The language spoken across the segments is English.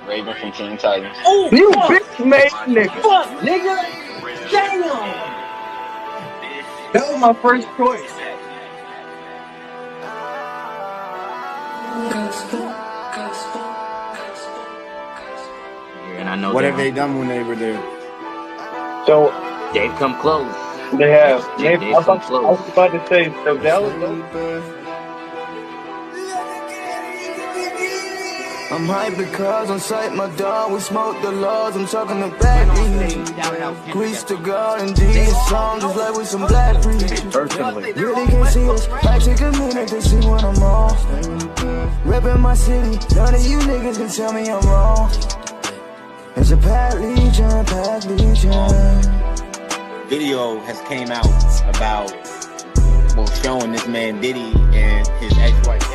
Raven from Teen Titans. Oh, You fuck, bitch made nigga. fuck, nigga. Damn. That was my first choice. And I know What have they done when they were there? So they've come close. they have. They've I come was close. about to say so that was. I'm hype because on sight my dog, we smoke the laws, I'm talking the back Grease the God and these songs just like with some black breeze. Personally. Really can't see us, might take a minute to see when I'm on. Reppin' my city, none of you niggas can tell me I'm wrong. It's a Pat Legion. Video has came out about showing this man Diddy and his ex-wife.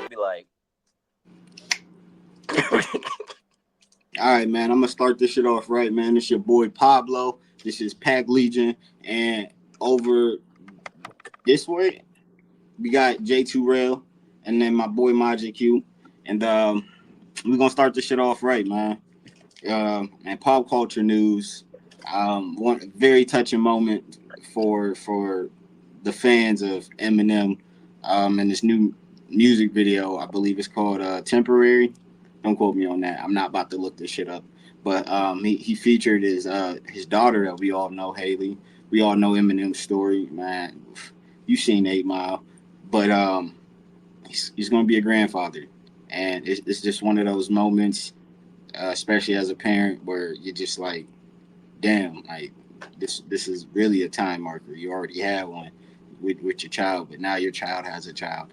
Be like, All right, man. I'm gonna start this shit off right, man. It's your boy Pablo. This is Pac Legion, and over this way we got J2 Rail, and then my boy Majid Q, and we're gonna start this shit off right, man. And pop culture news. One very touching moment for the fans of Eminem, and this new music video. I believe it's called Temporary. Don't quote me on that. I'm not about to look this shit up. But he featured his daughter that we all know, Haley. We all know Eminem's story, man. You've seen 8 Mile, but he's going to be a grandfather, and it's just one of those moments, especially as a parent, where you're just like, damn, like this is really a time marker. You already had one with your child, but now your child has a child.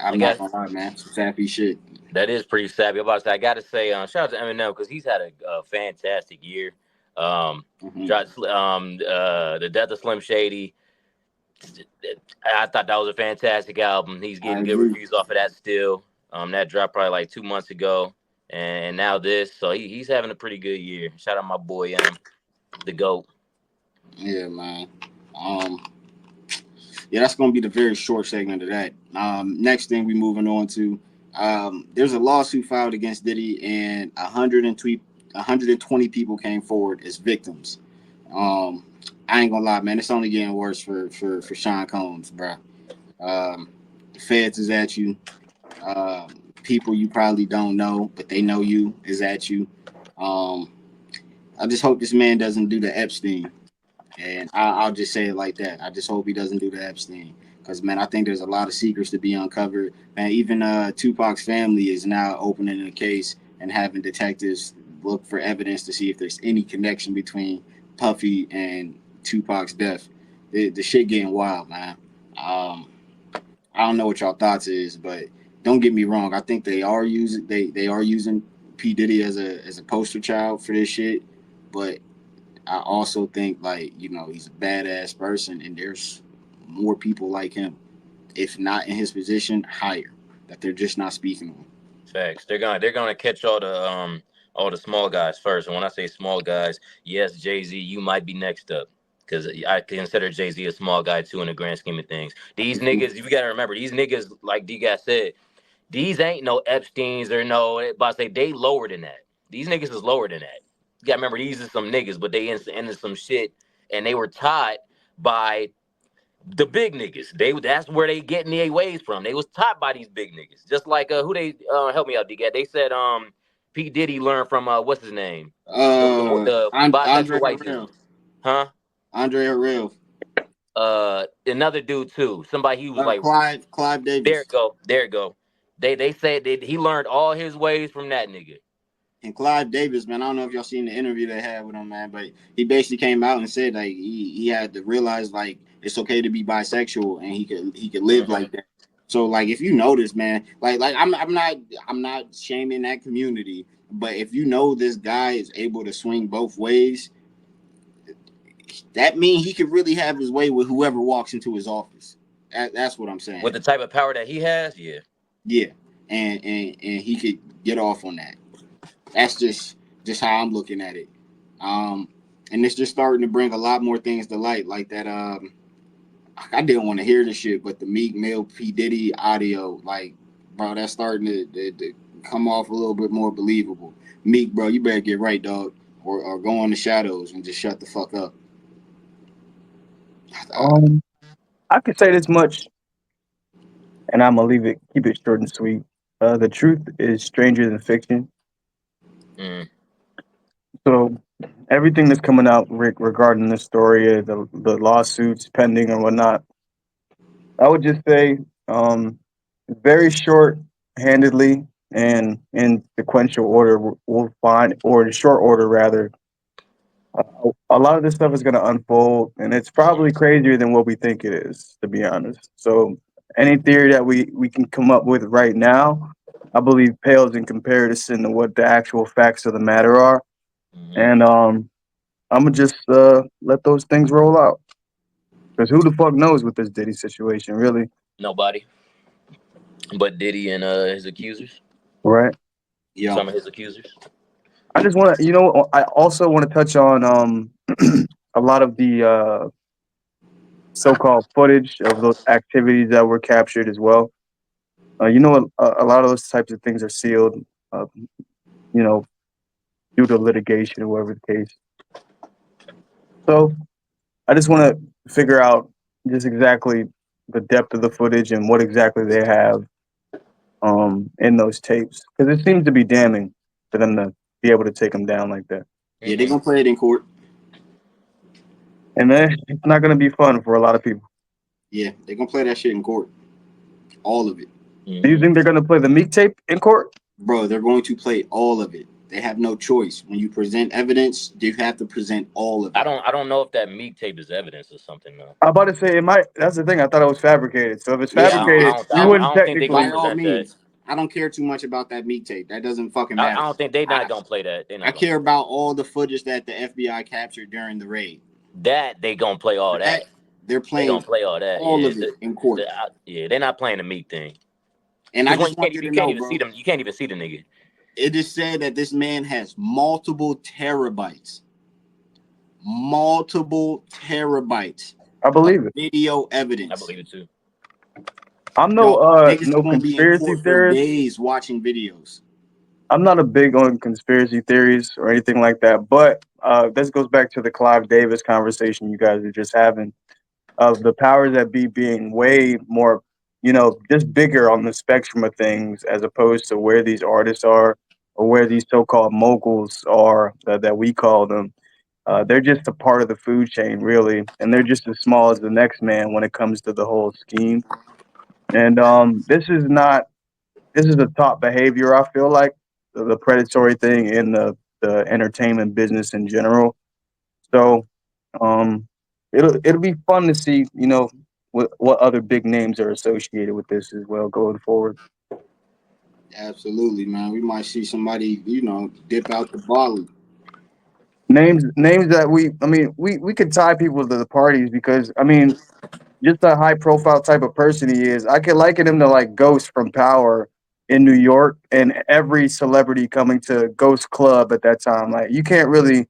I'm not gonna lie, man. Some sappy shit. that is pretty savvy. I gotta say, shout out to Eminem because he's had a fantastic year. The Death of Slim Shady. I thought that was a fantastic album. He's getting good reviews off of that still. That dropped probably like 2 months ago, and now this. So he's having a pretty good year. Shout out my boy the GOAT. Yeah, man. Yeah, that's gonna be the very short segment of that. Next thing we moving on to, there's a lawsuit filed against Diddy, and 120 people came forward as victims. I ain't gonna lie, man. It's only getting worse for Sean Combs, bro. The feds is at you. People you probably don't know, but they know you, is at you. I just hope this man doesn't do the Epstein. And I'll just say it like that. I just hope he doesn't do the Epstein. Because, man, I think there's a lot of secrets to be uncovered. Man, even Tupac's family is now opening a case and having detectives look for evidence to see if there's any connection between Puffy and Tupac's death. The shit getting wild, man. I don't know what y'all thoughts is, but don't get me wrong. I think they are using P. Diddy as a poster child for this shit. But I also think, like, he's a badass person, and there's more people like him, if not in his position, higher, that they're just not speaking on. Facts. They're gonna catch all the small guys first. And when I say small guys, yes, Jay-Z, you might be next up. Because I consider Jay-Z a small guy too in the grand scheme of things. These niggas, you gotta remember, these niggas, like D guy said, these ain't no Epsteins or no, but I say they lower than that. These niggas is lower than that. You gotta remember, these are some niggas, but they into some shit, and they were taught by the big niggas. That's where they getting their ways from. They was taught by these big niggas. Just like who they help me out, D-Gat. They said P. Diddy learned from what's his name? The Andre bisexual white dude. Harrell. Huh? Andre Harrell. Another dude too. Somebody he was like Clive Davis. There it go. They said that he learned all his ways from that nigga. And Clive Davis, man, I don't know if y'all seen the interview they had with him, man, but he basically came out and said like he had to realize like it's okay to be bisexual and he could live like that. So like if you notice, man, like I'm not shaming that community, but if you know this guy is able to swing both ways, that means he could really have his way with whoever walks into his office. That's what I'm saying. With the type of power that he has, yeah. Yeah, and he could get off on that. That's just how I'm looking at it. And it's just starting to bring a lot more things to light, like that I didn't want to hear the shit, but the Meek Mill P Diddy audio, like, bro, that's starting to come off a little bit more believable. Meek, bro, you better get right, dog, or go on the shadows and just shut the fuck up. Um, I could say this much, and I'm gonna keep it short and sweet. The truth is stranger than fiction. Mm. So everything that's coming out regarding this story, the lawsuits pending and whatnot, I would just say, very short-handedly and in sequential order, we'll find, or in short order rather, a lot of this stuff is going to unfold, and it's probably crazier than what we think it is, to be honest. So any theory that we can come up with right now, I believe pales in comparison to what the actual facts of the matter are. Hmm. And I'm gonna just let those things roll out. Because who the fuck knows with this Diddy situation, really? Nobody but Diddy and his accusers. Right? Yo, Some of his accusers. I just want to, I also want to touch on a lot of the so-called footage of those activities that were captured as well. A lot of those types of things are sealed, uh, you know, due to litigation or whatever the case. So I just want to figure out just exactly the depth of the footage and what exactly they have in those tapes because it seems to be damning for them to be able to take them down like that. yeah, they Hmm. gonna play it in court. And then it's not going to be fun for a lot of people. Yeah, they gonna play that shit in court. All of it. Do you Hmm. think they're going to play the Meek tape in court? Bro, they're going to play all of it. They have no choice. When you present evidence, you have to present all of I it. don't. I don't know if that Meek tape is evidence or something though. I'm about to say it might. That's the thing. I thought it was fabricated. So if it's Yeah, Yeah, fabricated, I we don't. I wouldn't don't think they're gonna by technically. all present that. means, I don't care too much about that meat tape. That doesn't fucking I matter. don't think they're not I gonna play that. They're I not gonna care play about all the footage that the FBI captured during the raid. that. They gonna play all That that. they're They playing gonna play all that. all Yeah. of it in court. Yeah. They're not playing the Meek thing. And I Because when just want you you to can't know, even see bro, them. You can't even see the nigga. it is said that this man has multiple terabytes I of believe it. video I evidence. believe it too. I'm Yo, niggas no gonna be in conspiracy court for theorist. days watching videos. I'm not a big on conspiracy theories or anything like that. But this goes back to the Clive Davis conversation you guys are just having of the powers that be being way more, just bigger on the spectrum of things as opposed to where these artists are or where these so-called moguls are that we call them. They're just a part of the food chain, really, and they're just as small as the next man when it comes to the whole scheme. And this is a top behavior. I feel like the predatory thing in the entertainment business in general. So um, it'll be fun to see, what other big names are associated with this as well going forward. Absolutely, man. We might see somebody, dip out the volley. Names that we could tie people to the parties because just a high profile type of person he is. I could liken him to like Ghost from Power in New York and every celebrity coming to Ghost Club at that time. Like you can't really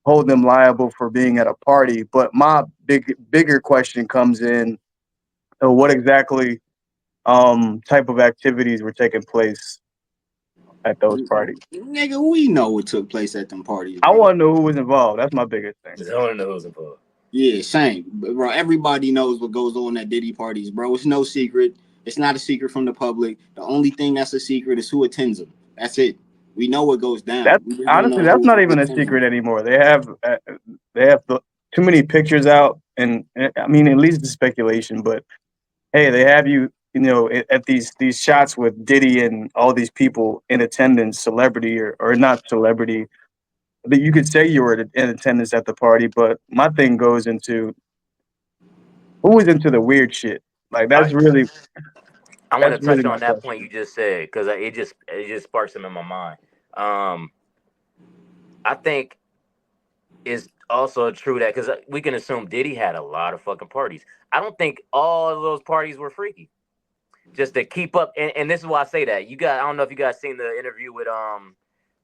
hold them liable for being at a party. But my bigger question comes in to what exactly type of activities were taking place at those parties. Nigga, we know what took place at them parties, I bro. want to know who was involved. That's my biggest thing. I don't know who's involved. Yeah, same. Bro, everybody knows what goes on at Diddy parties, bro. It's no secret. It's not a secret from the public. The only thing that's a secret is who attends them. That's it. We know what goes down. That's We just don't honestly know that's not who even a attends them. secret anymore. They have too many pictures out, and I mean it leads to speculation. But hey, they have at these shots with Diddy and all these people in attendance, celebrity or not celebrity. That you could say you were in attendance at the party, but my thing goes into who was into the weird shit. Like I I want to that's really touch my on that point question. you just said because it just sparks them in my mind. Um, I think it's also true that because we can assume Diddy had a lot of fucking parties. I don't think all of those parties were freaky. Just to keep up, and this is why I say that. I don't know if you guys seen the interview with Marlon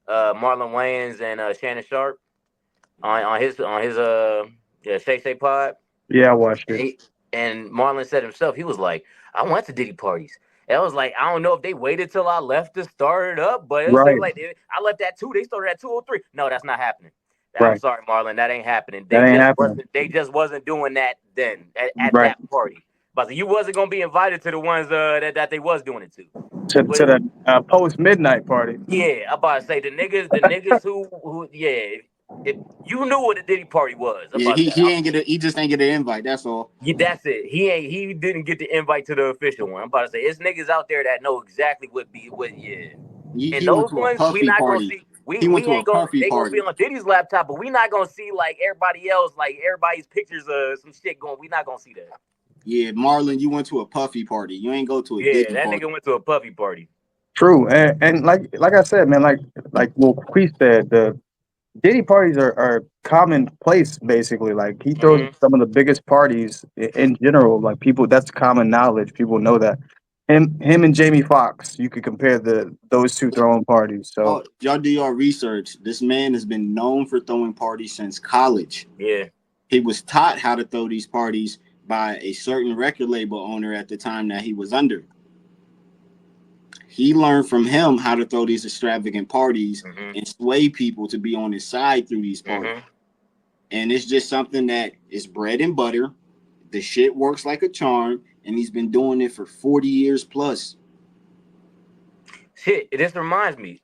Wayans and Shannon Sharp on his yeah Shay Shay Pod. Yeah, I watched it. He And Marlon said himself, he was like, I went to Diddy parties. And I was like, I don't know if they waited till I left to start it up, but it seemed Right, like I left at 2. They started at 2:03. No, that's not happening. I'm right. sorry, Marlon, that ain't happening. That ain't happening. They just wasn't doing that then at Right. that party. But you wasn't gonna be invited to the ones that they was doing it to. To the post midnight party. Yeah, I'm about to say the niggas who yeah, if you knew what a Diddy party was, I'm Yeah, about to say, he just ain't get an invite. That's all. yeah, that's it. He didn't get the invite to the official one. I'm about to say it's niggas out there that know exactly what yeah. And He went those to a ones we puffy not gonna party. see. He went We to a ain't gonna puffy they gonna be party. on Diddy's laptop, but we not gonna see like everybody else, like everybody's pictures of some shit going. We not gonna see that. Yeah, Marlon, you went to a puffy party. You ain't go to a Yeah, Diddy that party. nigga went to a puffy party. True, and like I said, man, like what Queef said, the Diddy parties are commonplace basically. Like he throws Hmm. some of the biggest parties in general. Like people, that's common knowledge. People know that. Him and Jamie Foxx, you could compare those two throwing parties. So Y'all do your research. This man has been known for throwing parties since college. Yeah. He was taught how to throw these parties by a certain record label owner at the time that he was under. He learned from him how to throw these extravagant parties Hmm. and sway people to be on his side through these parties. Hmm. And it's just something that is bread and butter. The shit works like a charm, and he's been doing it for 40 years plus. Shit, this reminds me.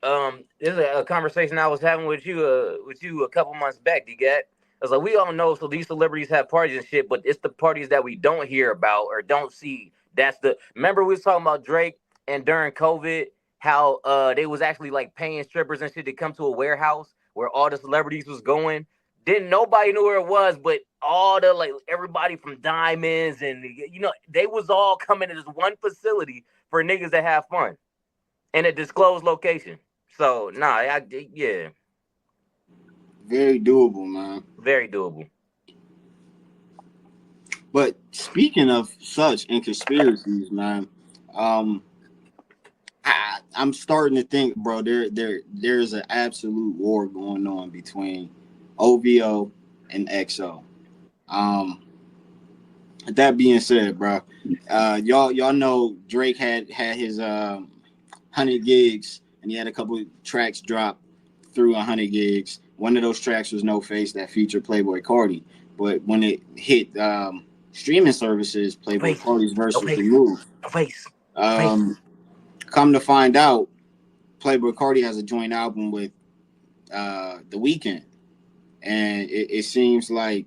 This is a conversation I was having with you a couple months back, D-Gat. I was like, we all know, so these celebrities have parties and shit, but it's the parties that we don't hear about or don't see. Remember we was talking about Drake and during COVID, how they was actually like paying strippers and shit to come to a warehouse where all the celebrities was going. Didn't nobody knew where it was, but all the like everybody from Diamonds and they was all coming to this one facility for niggas that have fun in a disclosed location. So yeah, Very doable, man. very doable. But speaking of such and conspiracies, man, um, I'm starting to think, bro, there's an absolute war going on between OVO and XO. Um, that being said, bro, y'all know Drake had his 100 gigs, and he had a couple tracks drop through 100 gigs. One of those tracks was No Face that featured Playboy Cardi, but when it hit streaming services, No Playboy face, Cardi's verse no was face, removed. no face, no face. Um, come to find out, Playboy Cardi has a joint album with The Weeknd, and it seems like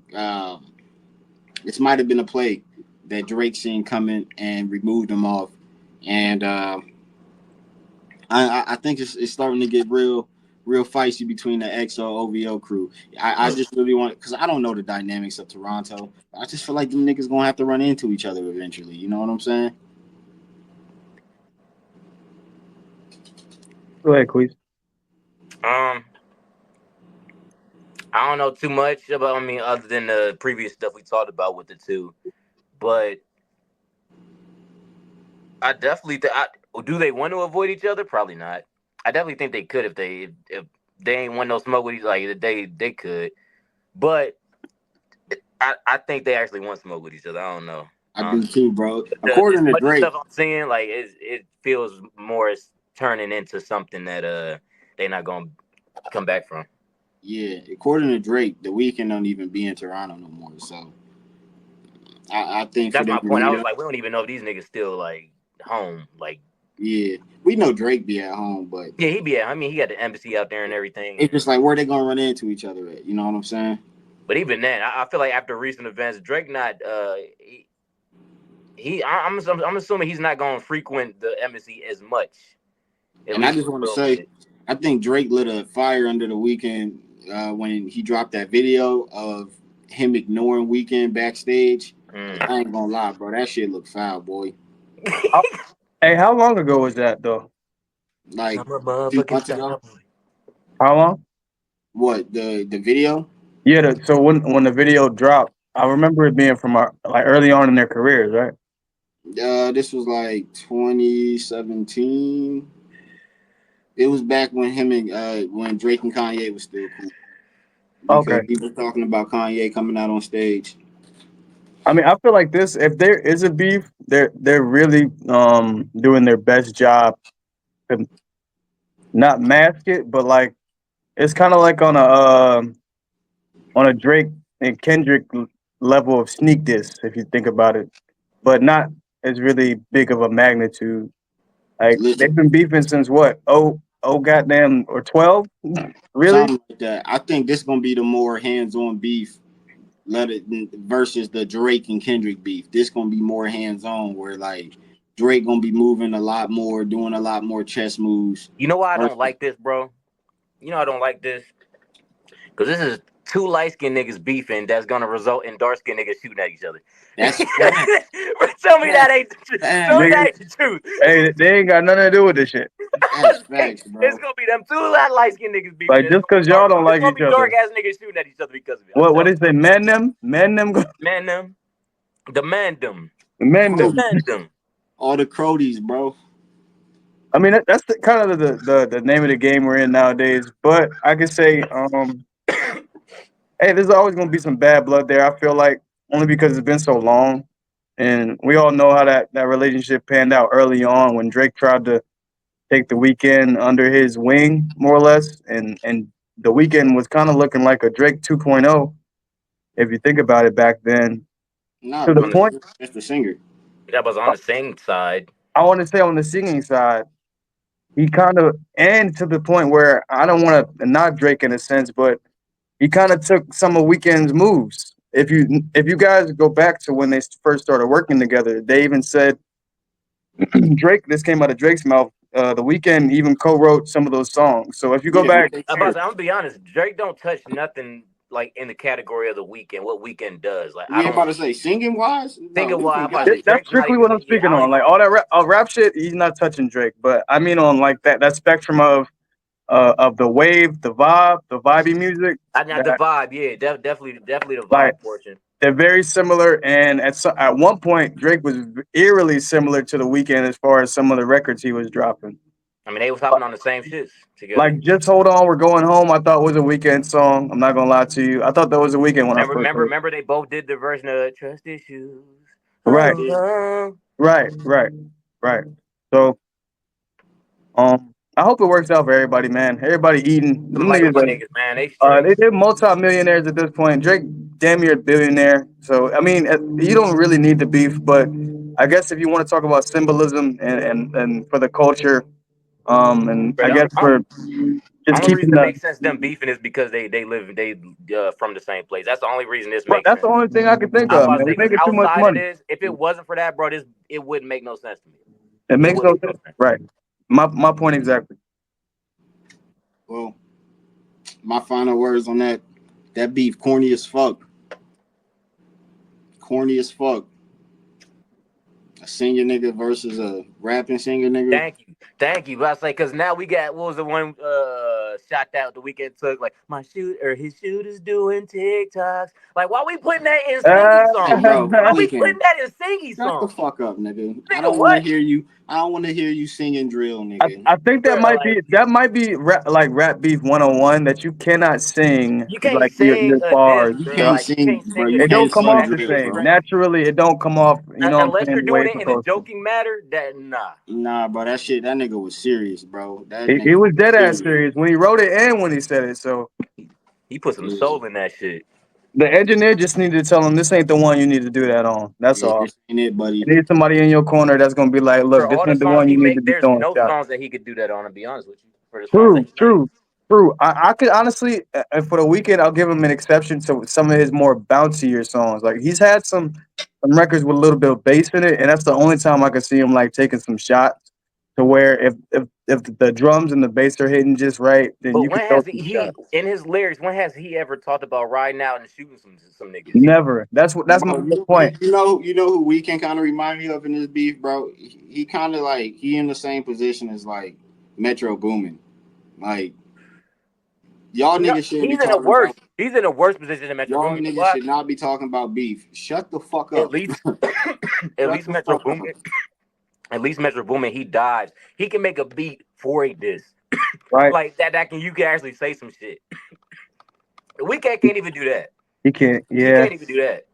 this might have been a play that Drake seen coming and removed him off. And I think it's starting to get real feisty between the XO OVO crew. I just really want, because I don't know the dynamics of Toronto. I just feel like them niggas gonna have to run into each other eventually. You know what I'm saying? go ahead, Queef. Um, I don't know too much about. I mean, other than the previous stuff we talked about with the two, but I definitely do they want to avoid each other? Probably not. I definitely think they could if they ain't want no smoke with each like they could, but I think they actually want smoke with each other. I don't know. I do too, bro. As According to much as Drake, stuff I'm seeing, like it feels more as turning into something that they're not gonna come back from. yeah, according to Drake, The Weeknd don't even be in Toronto no more. So I think for That's them my to point. I meet was up, like, we don't even know if these niggas still like home. Like, yeah, we know Drake be at home, but yeah, he be. I mean, he got the embassy out there and everything. it's just like where they gonna run into each other at. You know what I'm saying? But even then, I feel like after recent events, Drake not. I'm assuming he's not going to frequent the embassy as much. At And I least just for want a to little say, bit. I think Drake lit a fire under the Weeknd when he dropped that video of him ignoring Weeknd backstage. I ain't gonna lie, bro, that shit looked foul, boy. How, hey, how long ago was that though? Like I'm a 2 months motherfucking ago. star boy. How long? What the video? Yeah. So when the video dropped, I remember it being from like early on in their careers, right? This was like 2017. It was back when him and when Drake and Kanye was still cool Okay. because he was talking about Kanye coming out on stage. I mean, I feel like this. If there is a beef, they're really doing their best job to not mask it, but like it's kind of like on a Drake and Kendrick level of sneak diss, if you think about it, but not as really big of a magnitude. Like they've Listen, been beefing since what? Oh, goddamn, or 12? Really? something like that. I think this gonna be the more hands-on beef. Let it versus the Drake and Kendrick beef. This gonna be more hands-on, where like Drake gonna be moving a lot more, doing a lot more chess moves. You know why I don't Versus, like this, bro? You know I don't like this because this is two light skinned niggas beefing that's gonna result in dark skinned niggas shooting at each other. that's fact. Tell me that ain't the truth. Tell me Nigga, that ain't the truth. hey, they ain't got nothing to do with this shit. That's facts, It's bro. gonna be them two light skinned niggas beefing. Like It's just gonna be because y'all don't it's like gonna each be dark other. ass niggas shooting at each other because of it. I'm What telling is they men them you. Man them. The mandem. men The them. Crody, mandem. all the Crodies, bro. I mean that's the, kind of the name of the game we're in nowadays. But I can say, hey, there's always gonna be some bad blood there. I feel like only because it's been so long, and we all know how that relationship panned out early on when Drake tried to take the weekend under his wing, more or less, and the weekend was kind of looking like a Drake 2.0 if you think about it back then. Nah, To the On but the, point, that's the singer. that was on the same side. I want to say on the singing side, he kind of, and to the point where I don't want to knock Drake in a sense, but he kind of took some of Weeknd's moves. If you guys go back to when they first started working together, they even said Drake. This came out of Drake's mouth. The Weeknd even co-wrote some of those songs. So if you go Yeah, what back, they I'm about said. to, I'm gonna be honest. Drake don't touch nothing like in the category of the weekend. What weekend does? Like I We ain't about don't to say singing wise. think No, of we why I'm can about to got say it. that's Drake's not strictly what even. I'm Yeah, speaking I don't on. even. Like all that rap shit, he's not touching Drake. But I mean on like that spectrum of the wave, the vibe, the vibey music. I not the That vibe. Yeah, definitely the like vibe portion. they're very similar. And at one point, Drake was eerily similar to the Weeknd as far as some of the records he was dropping. I mean, they was hopping on the same shits together. Like just hold on, we're going home. I thought was a Weeknd song. I'm not gonna lie to you. I thought that was a Weeknd when I Remember, first remember, heard it. remember. They both did the version of Trust Issues. Right, Yeah. right, right, right. So I hope it works out for everybody, man. Everybody eating. Some Them light niggas skinned are niggas, man. They straight. they're multi-millionaires at this point. Drake, damn near a billionaire. So I mean, you don't really need the beef, but I guess if you want to talk about symbolism and for the culture, and But I guess for just only reason keeping it the makes sense them beefing is because they from the same place. That's the only reason this right. makes That's the sense. only thing I can think I was of, about to man. say We're because making too much outside of money. this, if it wasn't for that, bro, this it wouldn't make no sense to me. It It makes no wouldn't make no sense. sense. Right. My point exactly. Well, my final words on that. That beef corny as fuck. Corny as fuck. A singer nigga versus a rapping singer nigga. Thank you. But I say because now we got what was the one shot that the weekend took like my shoot or his shooters doing TikToks. Like why we putting that in singing Hey, songs? bro, Why we weekend. putting that in singing Shut the songs? fuck up, nigga. I Nigga, don't want to what? hear you. I don't want to hear you singing drill, I, nigga. I think Bro, like that might be like rap beef 101 that you cannot sing you can't like sing your a diss, bars. You bro. can't Like you sing, can't bro. sing a You It diss don't can't come on sing off that the drill, shit, same. bro. bro. Naturally, it don't come off. You know what I'm Unless saying? you're The way doing it's it in a supposed to. joking matter, that nah. Nah, bro. That shit. That nigga was serious, bro. That He nigga was was dead ass serious. serious when he wrote it and when he said it. So He put some Yeah, soul in that shit. the engineer just needed to tell him this ain't the one you need to do that on. That's yeah, all. this ain't it, buddy. You need somebody in your corner that's gonna be like, For look, this all the ain't the songs one he you need to make, be there's throwing no shots. songs that he could do that on. To be honest with you, for the songs that True, he made. true, true. I could honestly, for the weekend, I'll give him an exception to some of his more bouncier songs. Like he's had some records with a little bit of bass in it, and that's the only time I could see him like taking some shots to where if the drums and the bass are hitting just right, then But you can when throw has some he shots. in his lyrics? When has he ever talked about riding out and shooting some niggas? Never. That's my Bro, whole point. you know who we can kind of remind me of in this beef, bro. He kind of like he in the same position as like Metro Boomin. Like y'all No, niggas shouldn't be he's in a talking about. worse. He's in a worse position than Metro Y'all Boomin. niggas Why? should not be talking about beef. Shut the fuck At up. least, at Shut least the Metro fuck up. Boomin. At least Metro Boomin. He dives. He can make a beat for a diss Right? like that. You can actually say some shit. We can't even do that. He can't. He Yeah. can't even do that.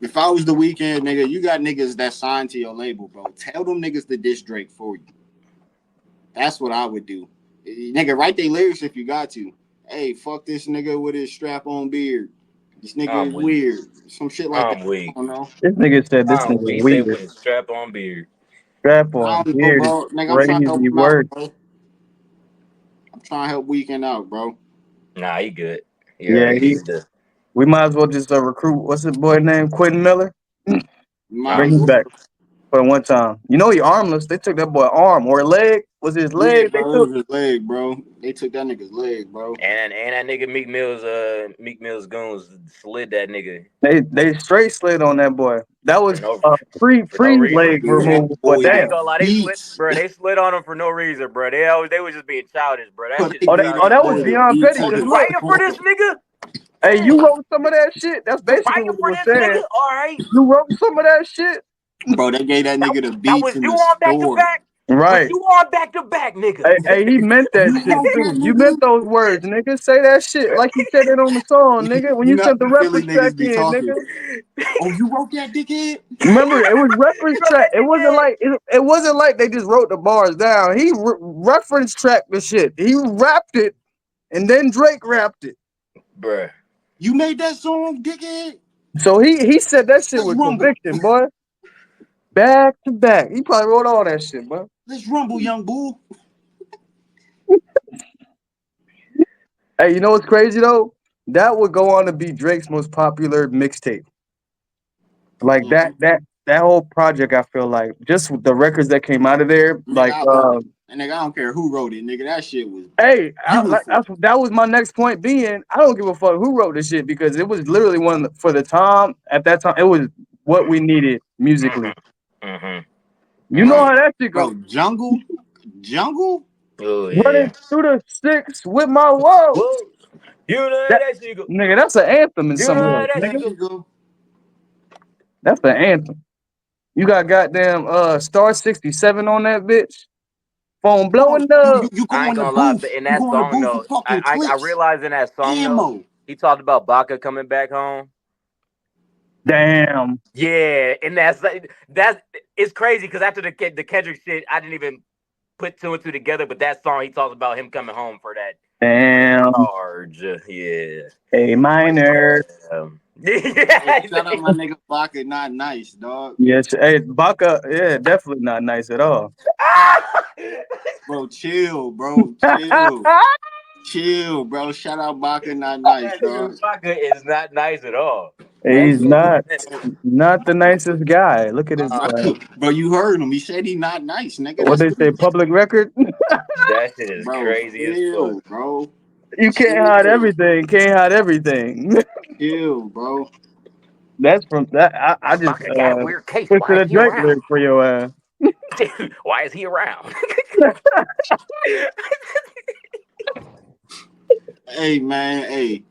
If I was the Weeknd, nigga, you got niggas that signed to your label, bro. Tell them niggas to diss Drake for you. That's what I would do. Nigga, write their lyrics if you got to. Hey, fuck this nigga with his strap-on beard. This nigga I'm is weak. weird. Some shit like that. I'm I weak. don't know. This nigga said this I'm nigga weak. He said weird. with his strap on beard. Strap I on don't know, beard is bro. Nigga, I'm trying to help crazy him out, word. bro. I'm trying to help Weeknd out, bro. Nah, he good. You Yeah, heard? He's the. we might as well just recruit. What's his boy name? Quentin Miller. You might Bring as him well. back for one time. You know he armless. They took that boy arm or leg. Was his Yeah, leg? They bro. It took. was his leg, bro. They took that nigga's leg, bro. And that nigga Meek Mill's goons slid that nigga They straight slid on that boy. That for was no pre for no reason. leg Yeah, that removal. But boy I the ain't damn. gonna lie, beats. they slid on him for no reason, bro. They was just being childish, bro. That But shit they is gave Oh, that that was boy childish. the Beyond beats Petty. of Oh, Cause you the look, writing for boy. this nigga? hey, you Damn. wrote some of that shit. That's You basically writing what it for was this saying. nigga? All right. You wrote some of that shit. Bro, they gave that nigga the That beats was in you the on back to store. back? Was Right. you on back to back, nigga? Hey, he meant that You shit wrote that, too. You nigga? meant those words, nigga. Say that shit like you said it on the song, nigga. When You you know sent the how Philly reference track niggas be in, talking. nigga. Oh, you wrote that, dickhead? Remember, it was reference Bro, track. that nigga. It wasn't like they just wrote the bars down. He reference tracked the shit. He rapped it, and then Drake rapped it. Bruh. You made that song, dickhead? So he said that shit Let's with rumble. conviction, boy. Back to back. He probably wrote all that shit, boy. Let's rumble, young bull. Hey, you know what's crazy though? That would go on to be Drake's most popular mixtape. Like Mm-hmm. that whole project, I feel like just with the records that came out of there, like Nigga, I don't care who wrote it, nigga. That shit was hey, beautiful. that was my next point being, I don't give a fuck who wrote this shit because it was literally one for the time at that time. It was what we needed musically. Mm-hmm. Mm-hmm. You know Bro, how that shit go. bro, jungle. Oh Running yeah. through the six with my woe. Whoa. You know That that nigga. nigga, that's an anthem in You some know ways, that That nigga. nigga. nigga. That's an anthem. You got goddamn Star 67 on that bitch. Phone Bro, blowing up. you I go ain't in the gonna lie, but booth. in You that go in the song booth for though, fucking I clips, realized in that song though, ammo. he talked about Baca coming back home. Damn. Yeah, and that's it's crazy because after the Kendrick shit, I didn't even put two and two together. But that song, he talks about him coming home for that Damn. charge. Yeah. A minor. Hey, Yeah. shout out my nigga Baka, not nice, dog. Yes. Hey, Baca, yeah, definitely not nice at all. Bro, chill, bro, chill, bro. Shout out Baka, not nice, That dog. nigga Baca is not nice at all. Bro, He's not the nicest guy. Look at his bro, you heard him. He said he not nice, nigga. what That's they what say, public record. That shit is bro. crazy as fuck. Chill, bro. You can't hide Chill, everything. Can't hide everything. chill, bro. That's from that. I just Baca got a weird case. twisted Why is a he Drake around? lyric for your ass. Why is he around? Hey, man, hey.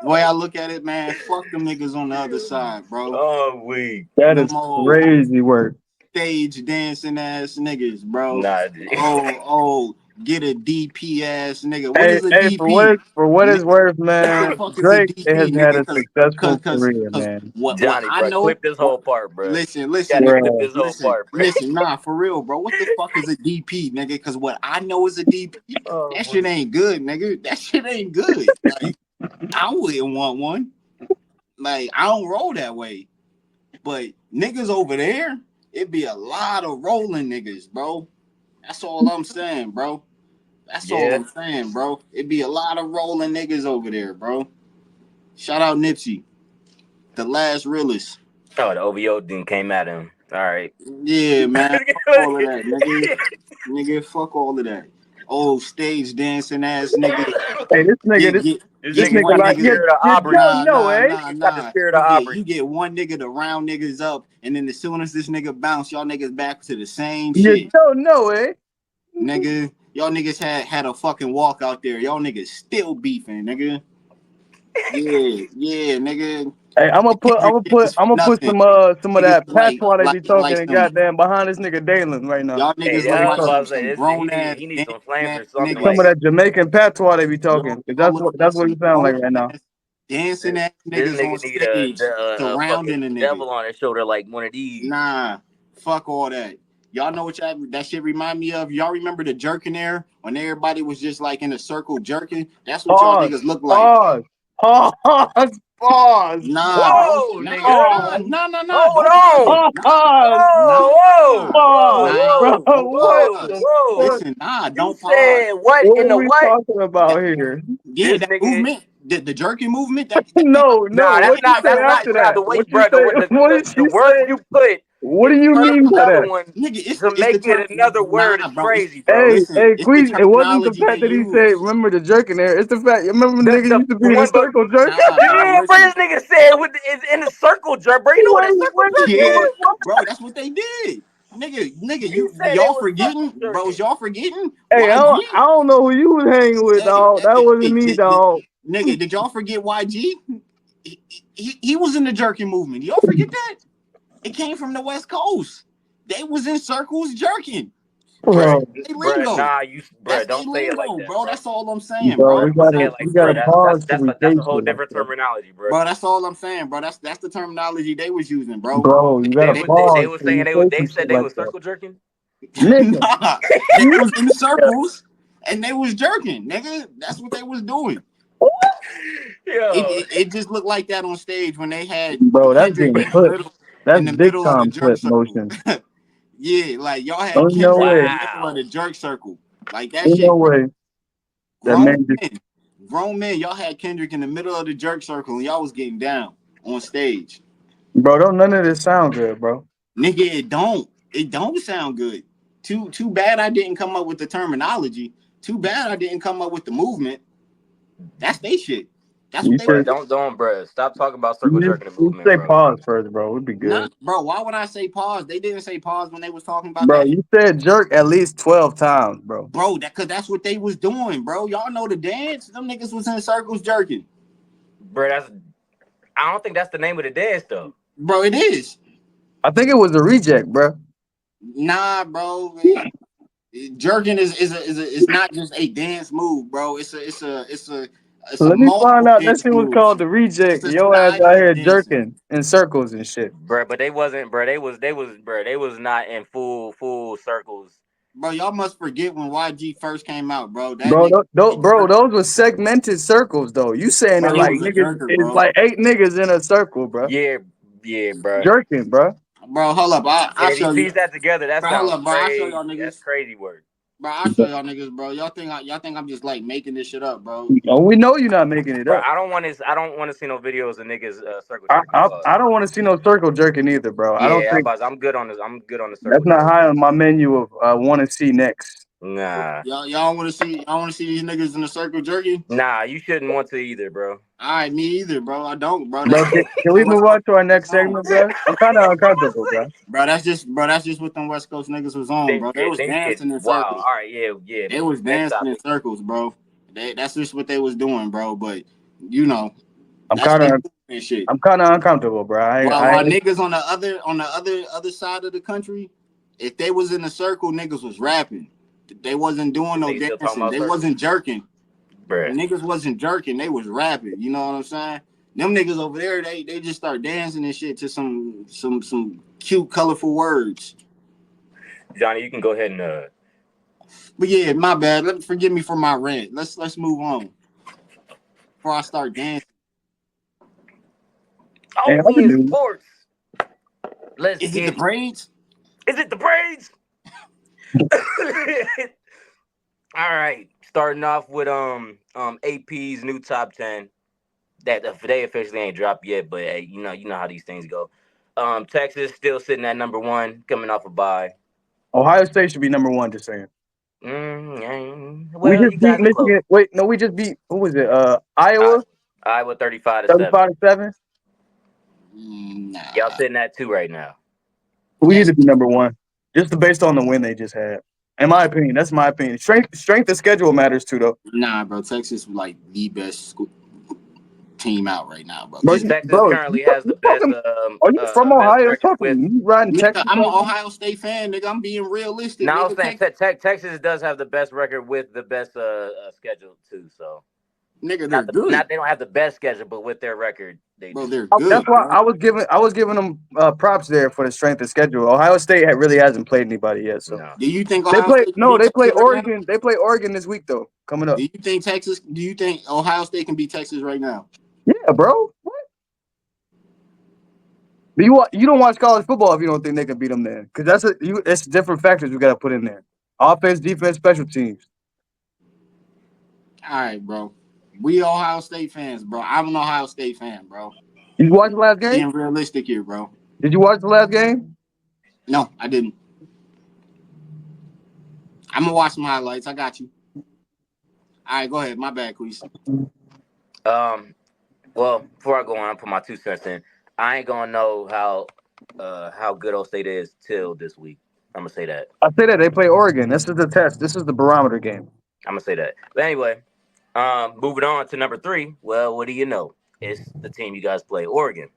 The way I look at it, man, fuck them niggas on the other side, bro. Oh, weak. That Them is old crazy work. stage dancing ass niggas, bro. Nah. Oh, get a DP ass nigga. What Hey, is a hey, DP? for what Nigga, it's worth, what the man, fuck is a Drake has DP, had nigga? a successful career, Cause man. what Johnny, I bro, know, clip this what whole part, bro. listen, Gotta listen, clip Bruh. this whole part, bro. listen, nah, for real, bro. What the fuck is a DP, nigga? Cause what I know is a DP, Oh, that shit boy. ain't good, nigga. That shit ain't good. Like, I wouldn't want one. Like, I don't roll that way. But niggas over there, it be a lot of rolling niggas, bro. That's all I'm saying, bro. That's all Yeah. I'm saying, bro. It be a lot of rolling niggas over there, bro. Shout out Nipsey, the last realist. Oh, the OVO thing came at him. All right. Yeah, man. Fuck all of that, nigga. Nigga, fuck all of that. Old stage dancing ass nigga. Hey, this nigga, Get this get This this get nigga nigga one got the like nigga. spirit of you Aubrey. don't know, eh? Got the spirit of You get Aubrey. you get one nigga to round niggas up, and then as soon as this nigga bounce, y'all niggas back to the same You shit. don't know, eh? Nigga, y'all niggas had a fucking walk out there. Y'all niggas still beefing, nigga. Yeah, nigga. Hey, I'm gonna Kendrick niggas for put nothing. some of Niggas that patois they be talking like and some goddamn behind this nigga Dalen right now. y'all Hey, niggas What look they I was like talking? about to say some this. grown ass He needs some dancing flames ass or something niggas. Some like of that Jamaican patois they be Y'all, talking. 'Cause y'all that's look what like that's what some you sound like grown right now. ass dancing ass This niggas on nigga need stage a surrounding fucking a nigga. devil on his shoulder, like one of these. Nah, fuck all that. Y'all know what that shit remind me of? Y'all remember the jerking there when everybody was just like in a circle jerking? That's what y'all niggas look like. Pause. Nah, bro. Whoa, Nah, nigga. Don't Hold pause. on. Pause. Nah. Whoa, Pause, Nah. bro. Don't What whoa, the pause. whoa. fuck? Listen, nah, You don't pause. said what What in are the we what? talking about That, here? yeah, This that nigga. movement, the jerking movement, that came out. No. Nah, What you say that's not after that? the way, What you bro. say? What did The you words say? you put What do in you front of mean by another that? one Nigga, to it's the make term. it another word is Nah, bro. crazy, bro. Hey, Listen, it's the Queasy, it wasn't the terminology they fact that he said, use. remember the jerking there. It's the fact, remember when niggas used to The be in a one, but circle jerking? Nah, bro. yeah, bro. Listen. This nigga said it's in a circle jerk, bro. You know what a circle jerk Yeah, is? bro, that's what they did. Nigga, He said it y'all was circle forgetting, bros? jerking. Y'all forgetting? Hey, YG? I don't know who you was hanging with, dog. That wasn't me, dog. Nigga, did y'all forget YG? He was in the jerking movement. Y'all forget that? It came from the West Coast. They was in circles jerking. Bruh, Bro, They bruh, lingo. nah, That's don't they say it like lingo, that, bro. bro. That's all I'm saying, bro, bro. we Don't say gotta, it like, we bro. gotta pause till we That's say a whole shit like different that. terminology, bro. Bro, that's all I'm saying, bro. That's the terminology they was using, bro. Bro, you gotta They pause was till saying you say they some said shit they like was that. circle jerking. Nigga, Nah, they was in circles and they was jerking, nigga. That's what they was doing. Yo, It just looked like that on stage when they had bro, that's Kendrick being clipped. in That's the big middle of the time jerk clip circle. motion. Yeah, like y'all had Ain't no Kendrick in way, the middle of wow. the jerk circle. Like that ain't shit. no way that Grown man just, men, grown men. Y'all had Kendrick in the middle of the jerk circle and y'all was getting down on stage. bro, don't none of this sound good, bro. Nigga, it don't sound good. Too bad I didn't come up with the terminology. Too bad I didn't come up with the movement. That's they shit. That's what You they Bruh, should, was don't, bruh. Stop talking about circle you jerking the you movement, say bro. pause first, bro. We'd be Nah, good. bro. Why would I say pause? They didn't say pause when they was talking about Bro, that shit. you said jerk at least 12 times, bro. Bro, cause that's what they was doing, bro. Y'all know the dance. Them niggas was in circles jerking. Bruh, I don't think that's the name of the dance though. Bro, it is. I think it was a reject, bro. Nah, bro. Jerking is not just a dance move, bro. It's a Let me find multiple out. That dance shit was moves. called the It's reject. a Your ass style out of here dancing. jerking in circles and shit. Bruh, but they wasn't, bruh. They was not in full circles. Bro, y'all must forget when YG first came out, bro. That Bro, nigga, bro, those were segmented circles, though. You saying it bro, he like was a niggas, jerker, it's bro. like 8 niggas in a circle, bro. Yeah, bruh. Jerking, bro. Bro, hold up. I'll And if you show you. piece that together, that Bro, hold sounds up, bro. I'll show crazy. y'all That's niggas. crazy work. Bro, I'll show y'all niggas, bro. Y'all think I'm just like making this shit up, bro. Oh, we know you're not making it Bro, up. I don't want to see no videos of niggas circle jerking. I don't want to see no circle jerking either, bro. I don't Yeah, think I'm good on this. I'm good on the that's circle not jerk. high on my menu of want to see next. Nah, Y'all want to see these niggas in the circle jerky? you shouldn't want to either, bro. All right, me either, bro. I don't, bro. Bro, can we West move Coast on to our niggas next on. segment, bro? I'm kind of uncomfortable, bro. Bro, that's just what them West Coast niggas was on, bro. They was Things get dancing in wow. circles. All right, yeah. They was Next dancing in topic. circles, bro. That's just what they was doing, bro. But you know, I'm that's kind they of and shit. I'm kind of uncomfortable, bro. While niggas on the other side of the country, if they was in a circle, niggas was rapping. They wasn't doing no Niggas still talking dancing. about They circles, wasn't jerking. bruh. Niggas wasn't jerking. They was rapping. You know what I'm saying? Them niggas over there, they just start dancing and shit to some cute, colorful words. Johnny, you can go ahead and But yeah, my bad. Forgive me for my rant. Let's move on before I start dancing. And we other in news, sports. Let's Is it the get it. braids? Is it the braids? All right, starting off with AP's new top 10 that they officially ain't dropped yet, but hey, you know how these things go. Texas still sitting at number 1, coming off a bye. Ohio State should be number one. Just saying. We Well, just you beat guys are close. Michigan. Wait, no, we just beat. Who was it? I Iowa, Iowa 35-7. 35-7. Y'all Nah. sitting at 2 right now. We need That's to be number one, just based on the win they just had. In my opinion, that's my opinion. Strength of schedule matters too, though. nah, bro. Texas like the best team out right now, bro. Bro, Easy. Texas currently has the best are you from best Ohio? record Talking with. you riding Nigga, Texas I'm an right now? Ohio State fan, nigga. I'm being realistic, Now I was nigga. saying Texas does have the best record with the best schedule too. So Nigga, they're good. They don't have the best schedule, but with their record, they Bro, do. they're good. That's why Bro. I was giving them props there for the strength of schedule. Ohio State really hasn't played anybody yet, so No. Do you think they Ohio play. State can No, beat they play Texas right now? Oregon. They play Oregon this week though, coming up. Do you think Ohio State can beat Texas right now? Yeah, bro. What? You don't watch college football if you don't think they can beat them there, because it's different factors we got to put in there: offense, defense, special teams. All right, bro. We Ohio State fans, bro. I'm an Ohio State fan, bro. Did you watch the last game? Being realistic here, bro. Did you watch the last game? No, I didn't. I'm gonna watch some highlights. I got you. All right, go ahead. My bad, please. Well, before I go on, I put my 2 cents in. I ain't gonna know how good Old State is till this week. I'm gonna say that. I say that they play Oregon. This is the test. This is the barometer game. I'm gonna say that. But anyway, moving on to number 3. Well, what do you know? It's the team you guys play, Oregon.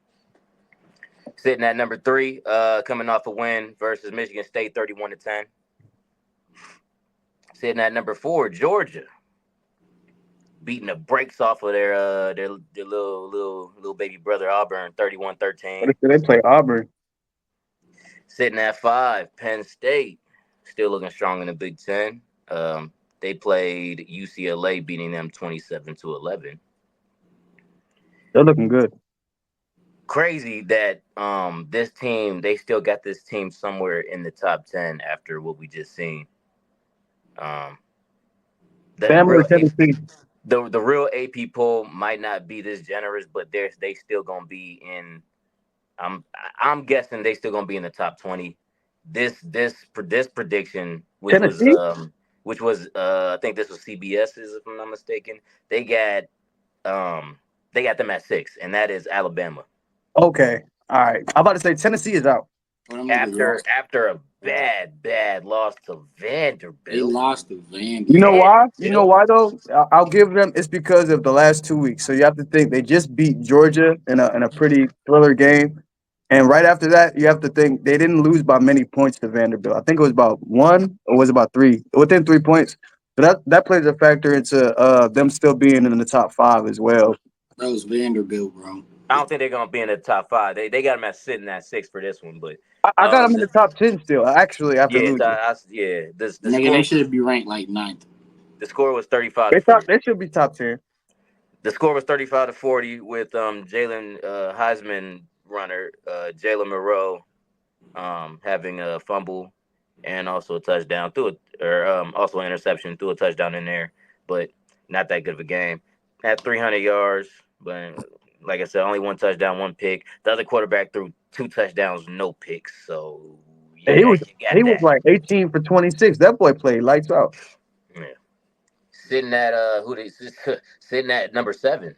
Sitting at number 3, coming off a win versus Michigan State, 31-10. Sitting at number 4, Georgia, beating the brakes off of their little baby brother Auburn, 31-13. They play Auburn. Sitting at 5, Penn State, still looking strong in the Big Ten. They played UCLA, beating them 27-11. They're looking good. Crazy that they still got this team somewhere in the top 10 after what we just seen. The Family real of Tennessee. the real AP poll might not be this generous, but they still gonna be in. I'm guessing they still gonna be in the top 20. This prediction, Tennessee? which was I think this was CBS's, if I'm not mistaken. They got them at 6, and that is Alabama. Okay. All right. I'm about to say Tennessee is out. After a bad loss to Vanderbilt. They lost to Vandy. You know why? You know why though? I'll give them. It's because of the last 2 weeks. So you have to think they just beat Georgia in a pretty thriller game, and right after that, you have to think they didn't lose by many points to Vanderbilt. I think it was about 1 or was it about 3, within 3 points. So that plays a factor into them still being in the top 5 as well. That was Vanderbilt, bro. I don't think they're gonna be in the top 5. They got them at sitting at 6 for this one, but I got them in the top 10 still. Actually, after losing, The Nigga, score, they should be ranked like 9th. the score was 35-40. they should be top 10. The score was 35-40 with Jalen Heisman runner Jalen Moreau having a fumble and also a touchdown also an interception, threw a touchdown in there, but not that good of a game. Had 300 yards, but like I said, only 1 touchdown, 1 pick. The other quarterback threw 2 touchdowns, no picks. So And he was like 18 for 26. That boy played lights out. Yeah. Sitting at sitting at number 7.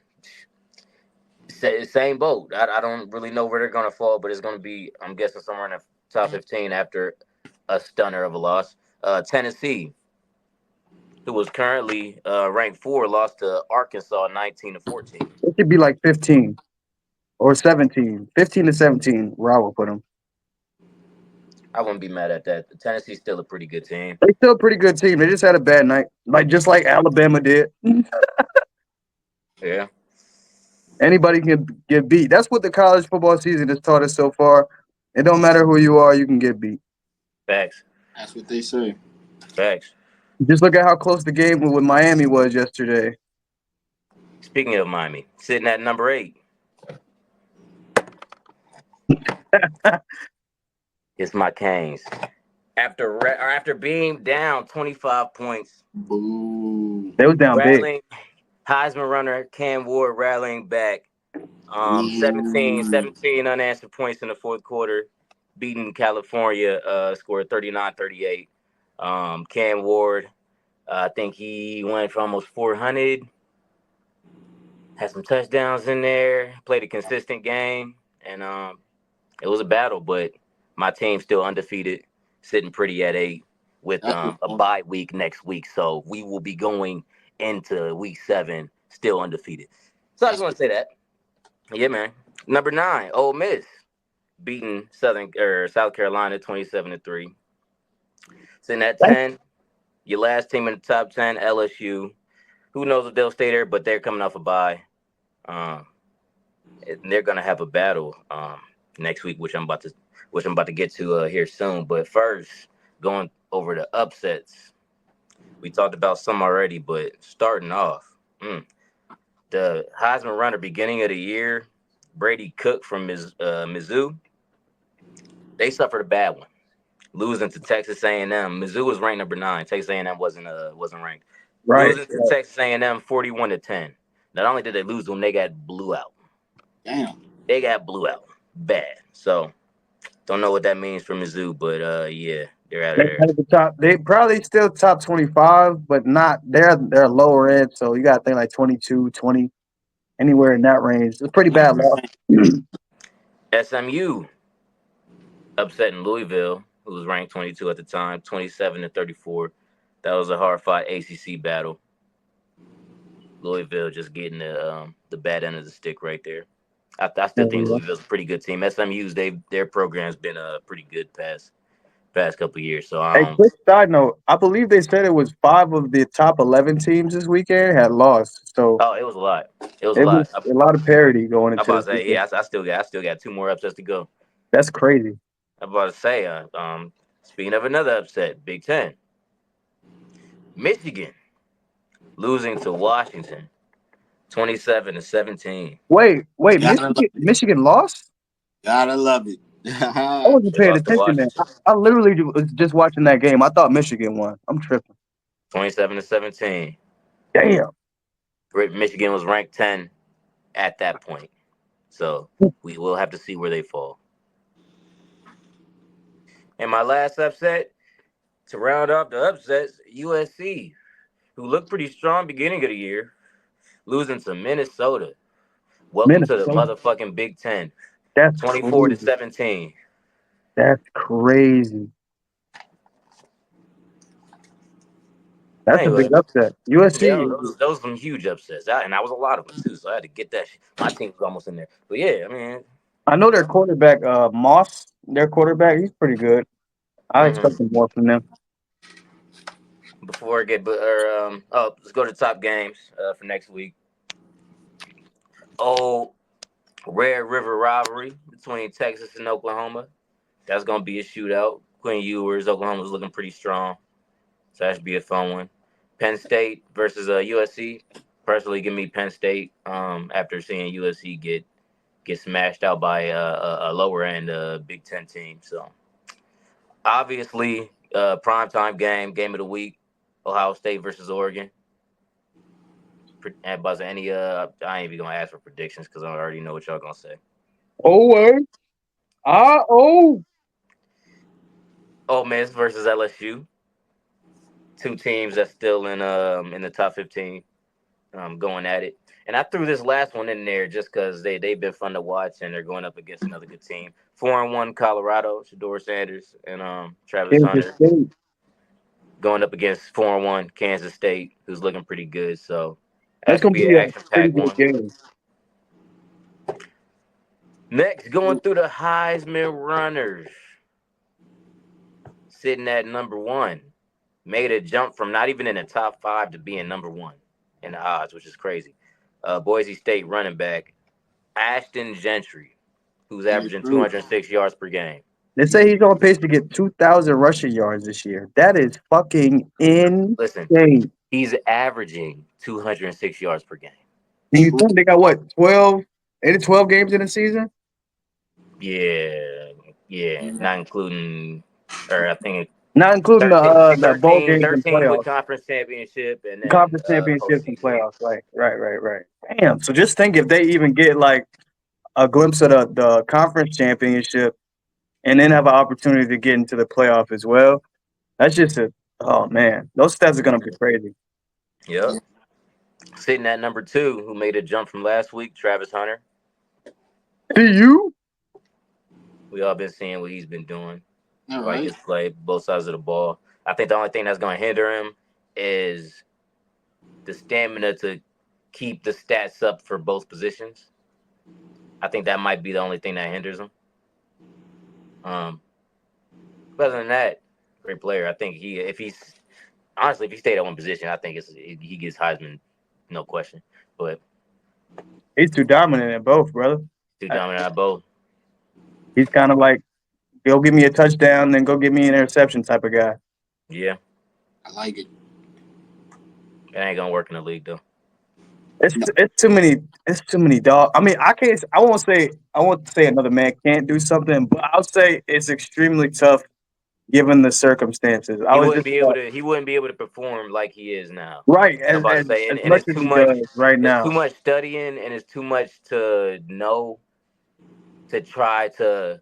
Same boat. I don't really know where they're gonna fall, but it's gonna be, I'm guessing, somewhere in the top 15 after a stunner of a loss. Tennessee, who was currently ranked 4, lost to Arkansas 19-14. It should be like 15 or 17. 15 to 17, where I would put them. I wouldn't be mad at that. Tennessee's still a pretty good team. They're still a pretty good team. They just had a bad night, just like Alabama did. Yeah. Anybody can get beat. That's what the college football season has taught us so far. It don't matter who you are, you can get beat. Facts. That's what they say. Facts. Just look at how close the game with Miami was yesterday. Speaking of Miami, sitting at number 8. It's my Canes. After being down 25 points, Boo. They was down big. Heisman runner Cam Ward rallying back. 17 unanswered points in the fourth quarter, beating California, scored 39-38. Cam Ward, I think he went for almost 400. Had some touchdowns in there, played a consistent game, and it was a battle, but my team's still undefeated, sitting pretty at 8 with a bye week next week. So we will be going into week 7 still undefeated. So I just want to say that. Yeah, man. Number 9, Ole Miss, beating South Carolina 27-3. Sitting at 10, your last team in the top 10, LSU, Who knows if they'll stay there? But they're coming off a bye. Um, and they're gonna have a battle next week, which I'm about to get to here soon. But first, going over the upsets. We talked about some already, but starting off, the Heisman runner beginning of the year, Brady Cook from Mizzou, they suffered a bad one, losing to Texas A&M. Mizzou was ranked number 9. Texas A&M wasn't ranked. Right. Losing to Texas A&M 41-10. Not only did they lose them, they got blew out. Damn. They got blew out bad. So don't know what that means for Mizzou, but yeah, they're out of They there. had the top. They probably still top 25, but not. They're lower end. So you got to think like 22, 20, anywhere in that range. It's a pretty Nah, bad loss. SMU upsetting Louisville, who was ranked 22 at the time, 27-34. That was a hard fought ACC battle. Louisville just getting the bad end of the stick right there. I still think Yeah. Louisville's a pretty good team. SMU's their program's been pretty good past couple years. So Hey, quick side note. I believe they said it was 5 of the top 11 teams this weekend had lost. So it was a lot. It was a it was lot. a lot of parity going I'm into about this to say weekend. yeah. I still got 2 more upsets to go. That's crazy. I'm about to say speaking of another upset, Big Ten, Michigan losing to Washington, 27-17. Wait. gotta love it. Michigan lost? Gotta love it. I wasn't They paying lost to attention, man. Washington, I literally was just watching that game. I thought Michigan won. I'm tripping. 27-17. Damn. Michigan was ranked 10 at that point. So we will have to see where they fall. And my last upset, to round off the upsets, USC, who looked pretty strong beginning of the year, losing to Minnesota. Welcome to the Minnesota. motherfucking Big Ten. That's 24 to crazy. 17. That's crazy. That's a big Anyway, upset. yeah, USC. those some huge upsets. And that was a lot of them too. So I had to get that. My team was almost in there. But yeah, I mean, I know their quarterback, Moss. Their quarterback, he's pretty good. I mhm. expected more from them. Before I get, let's go to the top games for next week. Oh, Red River rivalry between Texas and Oklahoma. That's gonna be a shootout. Quinn Ewers, Oklahoma's looking pretty strong, so that should be a fun one. Penn State versus USC. Personally, give me Penn State. After seeing USC get smashed out by a lower end Big Ten team. So obviously, primetime game of the week. Ohio State versus Oregon. And Buzz, any I ain't even gonna ask for predictions because I already know what y'all gonna say. Oh, oh. Ole Miss versus LSU. 2 teams that's still in the top 15, going at it. And I threw this last one in there just because they've been fun to watch and they're going up against another good team. 4-1 Colorado, Shador Sanders and Travis Kansas Hunter State. going up against 4-1 Kansas State, who's looking pretty good. So that That's should gonna be be an a action pretty packed good one. game. Next, going through the Heisman runners, sitting at number 1, made a jump from not even in the top 5 to being number 1 in the odds, which is crazy. Boise State running back Ashton Gentry, who's That's averaging true. 206 yards per game. They say he's on pace to get 2,000 rushing yards this year. That is fucking Listen, insane. he's averaging 206 yards per game. And you think they got what, 12, 8 to 12 games in the season? Yeah, not including, or I think Not including 13, the bowl 13, games and 13 with playoffs, conference championship and then conference championships and postseason. playoffs. Right. Damn. So just think if they even get like a glimpse of the conference championship and then have an opportunity to get into the playoff as well. That's just oh man, those stats are gonna be crazy. Yep. Sitting at number 2, who made a jump from last week, Travis Hunter. See you? We all been seeing what he's been doing. All Like right. his play, both sides of the ball. I think the only thing that's going to hinder him is the stamina to keep the stats up for both positions. I think that might be the only thing that hinders him. But other than that, great player. I think if he stayed at one position, I think he gets Heisman no question. But He's too dominant at both, brother. too Uh, dominant at both. He's kind of like, go give me a touchdown, then go give me an interception type of guy. Yeah, I like it. it ain't gonna work in the league though. No, It's too many dog. I mean, I won't say another man can't do something, but I'll say it's extremely tough given the circumstances. I He was wouldn't just be able to. He wouldn't be able to perform like he is now. right I'm about to say, as and much it's as too he much. does right It's too now. much studying, and it's too much to know to try to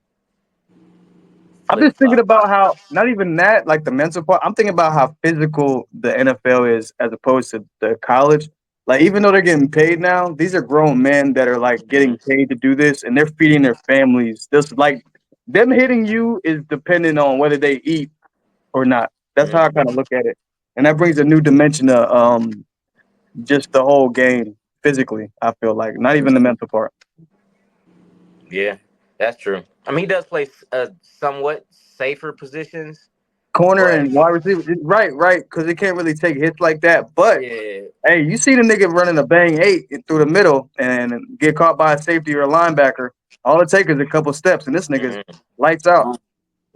I'm flip just thinking flop. about how not even that, like the mental part. I'm thinking about how physical the NFL is as opposed to the college. Like even though they're getting paid now, these are grown men that are like Hmm. getting paid to do this, and they're feeding their families. Just like them hitting you is dependent on whether they eat or not. That's how I Hmm. kind of look at it, and that brings a new dimension to just the whole game physically. I feel like not even the mental part. Yeah, that's true. I mean, he does play somewhat safer positions, Corner but and wide receiver, right, because they can't really take hits like that. But yeah. hey, you see the nigga running a bang eight through the middle and get caught by a safety or a linebacker. All it takes is a couple steps, and this nigga's Hmm. lights out.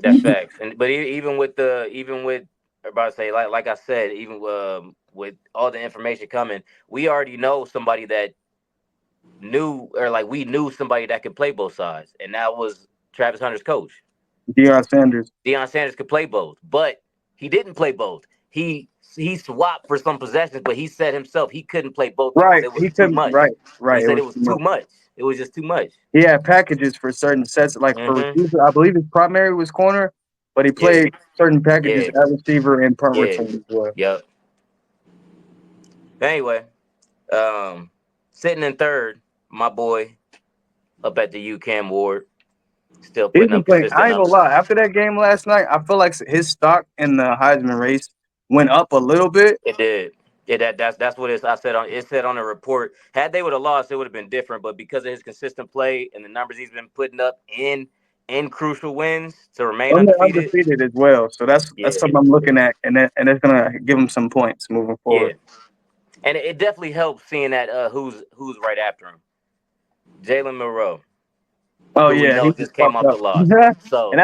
That's facts. And but even with about to say like I said, even with all the information coming, we already know somebody that knew or like we knew somebody that could play both sides, and that was Travis Hunter's coach. Deion Sanders. Deion Sanders could play both, but he didn't play both. He swapped for some possessions, but he said himself he couldn't play both because Right, it was he too couldn't. much. He Right. It said was it was too too much. much. It was just too much. He had packages for certain sets, like for Hmm. receiver. I believe his primary was corner, but he Yeah, played certain packages yeah, at receiver and punt yeah, return as well. yep. Anyway, um, sitting in third, my boy up at the UCAM Ward, still He's putting been up playing. I consistent ain't gonna numbers. lie. After that game last night, I feel like his stock in the Heisman race went up a little bit. It did. Yeah, that's what I said on it said on the report. Had they would have lost, it would have been different. But because of his consistent play and the numbers he's been putting up in crucial wins to remain And they're undefeated, undefeated as well, so that's yeah, something I'm looking at, and it's gonna give him some points moving yeah, forward. and it definitely helps seeing that who's right after him, Jalen Monroe, Oh who we yeah, he know just just came fucked off the up, loss. and So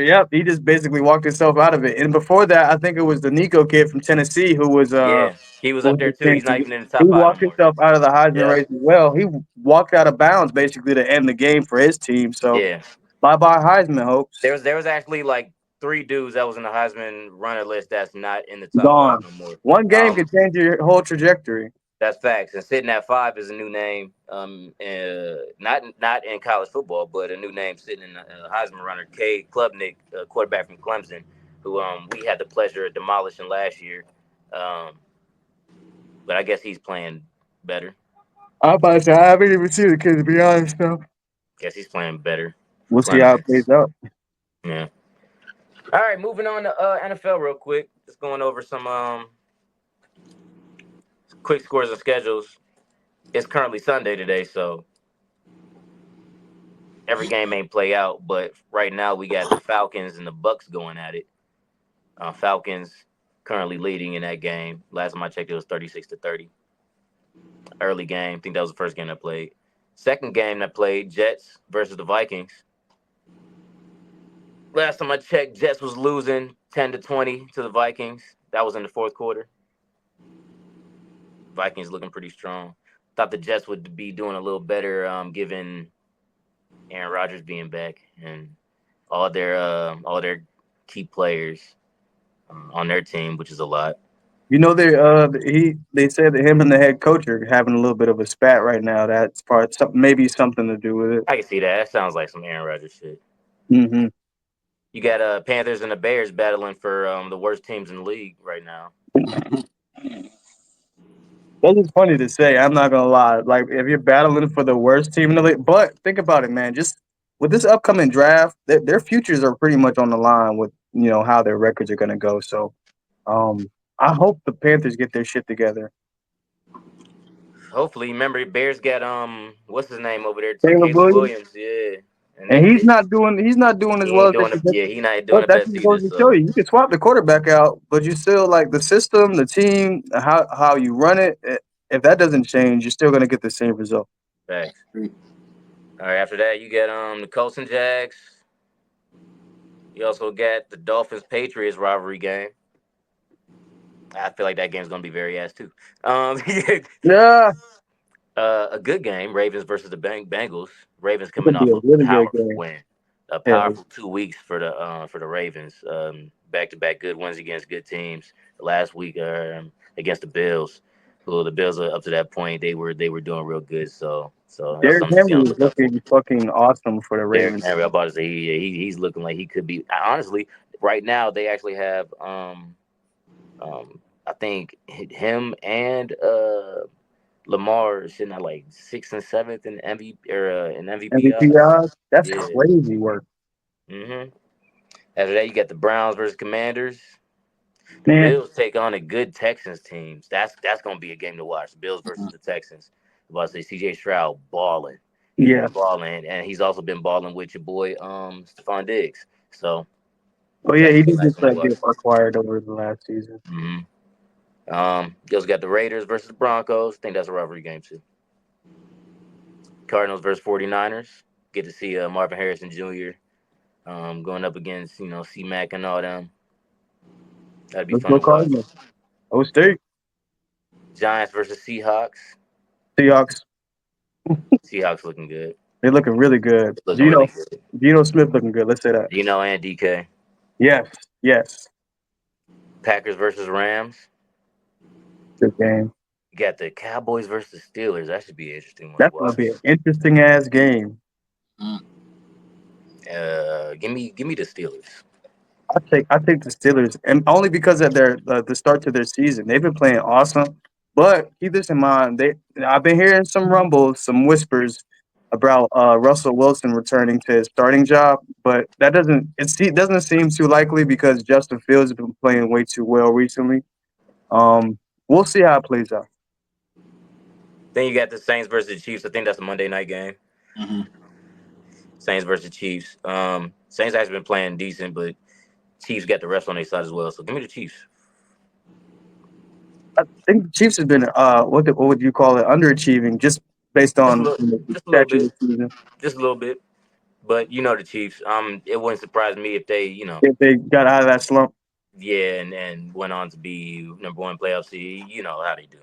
yep. He just basically walked himself out of it. And before that, I think it was the Nico kid from Tennessee yeah, he was who up was there the too. He's chance to not get. even in the He top five no walked more. himself out of the Heisman Yep. race as well. He walked out of bounds basically to end the game for his team. So Yeah. bye bye Heisman hopes. There was actually like three dudes that was in the Heisman runner list that's not in the top five Gone. no more. One game Um, can change your whole trajectory. that's facts. And sitting at five is a new name. Not in college football, but a new name sitting in the Heisman runner, K. Klubnik, quarterback from Clemson, who we had the pleasure of demolishing last year. Um, but I guess he's playing better. I'm about to say I haven't even seen the kid to be honest though. Guess he's playing better for We'll see how it Clemson. plays out. Yeah. All right, moving on to NFL real quick. Just going over some quick scores and schedules. It's currently Sunday today, so every game ain't play out. But right now we got the Falcons and the Bucks going at it. Falcons currently leading in that game. Last time I checked, it was 36-30. Early game. I think that was the first game that played. Second game that played, Jets versus the Vikings. Last time I checked, Jets was losing 10-20 to the Vikings. That was in the fourth quarter. Vikings looking pretty strong. Thought the Jets would be doing a little better, given Aaron Rodgers being back and all their key players on their team, which is a lot. You know they said that him and the head coach are having a little bit of a spat right now. That's part maybe something to do with it. I can see that. That sounds like some Aaron Rodgers shit. Mm-hmm. You got Panthers and the Bears battling for the worst teams in the league right now. That is funny to say. I'm not gonna lie. Like if you're battling for the worst team in the league, but think about it, man. Just with this upcoming draft, their futures are pretty much on the line with how their records are gonna go. So, um, I hope the Panthers get their shit together. Hopefully, remember Bears got what's his name over there too, Caleb Caleb Williams, Williams, yeah, and and he's not doing as he well ain't as they doing it. should. Yeah, he not doing But the that best just either. goes to show So you, you can swap the quarterback out, but you still like the system, the team, how you run it. if that doesn't change, you're still going to get the same result. Facts. All right. After that, you get the Colts and Jags. You also get the Dolphins Patriots rivalry game. I feel like that game's gonna be very ass too. Yeah, A good game, Ravens versus the Bengals. Ravens it coming could be off a a really good powerful game. win, a Hell, powerful 2 weeks for the Ravens. Back to back good wins against good teams. Last week against the Bills, who the Bills up to that point they were doing real good. So that's Derrick something to see on Henry the is look out for. looking fucking awesome for the Derrick Ravens. Henry, I'm about to say he's looking like he could be. Honestly, right now they actually have I think him and Lamar is sitting at like 6th and 7th in MVP or in MVP MVP odds. odds, that's Yeah. crazy work. After that, you got the Browns versus Commanders. The Man, Bills take on a good Texans teams. That's gonna be a game to watch. Bills versus the Texans. I'm about to say CJ Stroud balling. He's yeah. been balling, and he's also been balling with your boy Stephon Diggs. So Oh yeah, that he should be a did nice just one to watch. get acquired over the last season. You also got the Raiders versus the Broncos. I think that's a rivalry game too. Cardinals versus 49ers. Get to see Marvin Harrison Jr. Going up against C-Mac and all them. That'd be Let's fun go to watch. Cardinals. Oh, State Giants versus Seahawks. Seahawks. Seahawks looking good. They're looking really good. Looking really good. Geno Smith looking good. Let's say that. And DK. Yes, yes. Packers versus Rams. Good game. You got the Cowboys versus Steelers. That should be an interesting one to That's gonna watch. be an interesting ass game. Give me the Steelers. I take the Steelers, and only because of their the start to their season. They've been playing awesome, but keep this in mind. I've been hearing some rumbles, some whispers about Russell Wilson returning to his starting job, but that doesn't seem too likely because Justin Fields has been playing way too well recently. We'll see how it plays out. Then you got the Saints versus the Chiefs. I think that's a Monday night game. Saints versus Chiefs. Saints actually been playing decent, but Chiefs got the rest on their side as well. So give me the Chiefs. I think the Chiefs has been what would you call it, underachieving just based Just a on little, the just a little statute of bit, the season. just a little bit. But you know the Chiefs. It wouldn't surprise me if they, If they got out of that slump. yeah, and went on to be #1 playoff seed. You know how they do.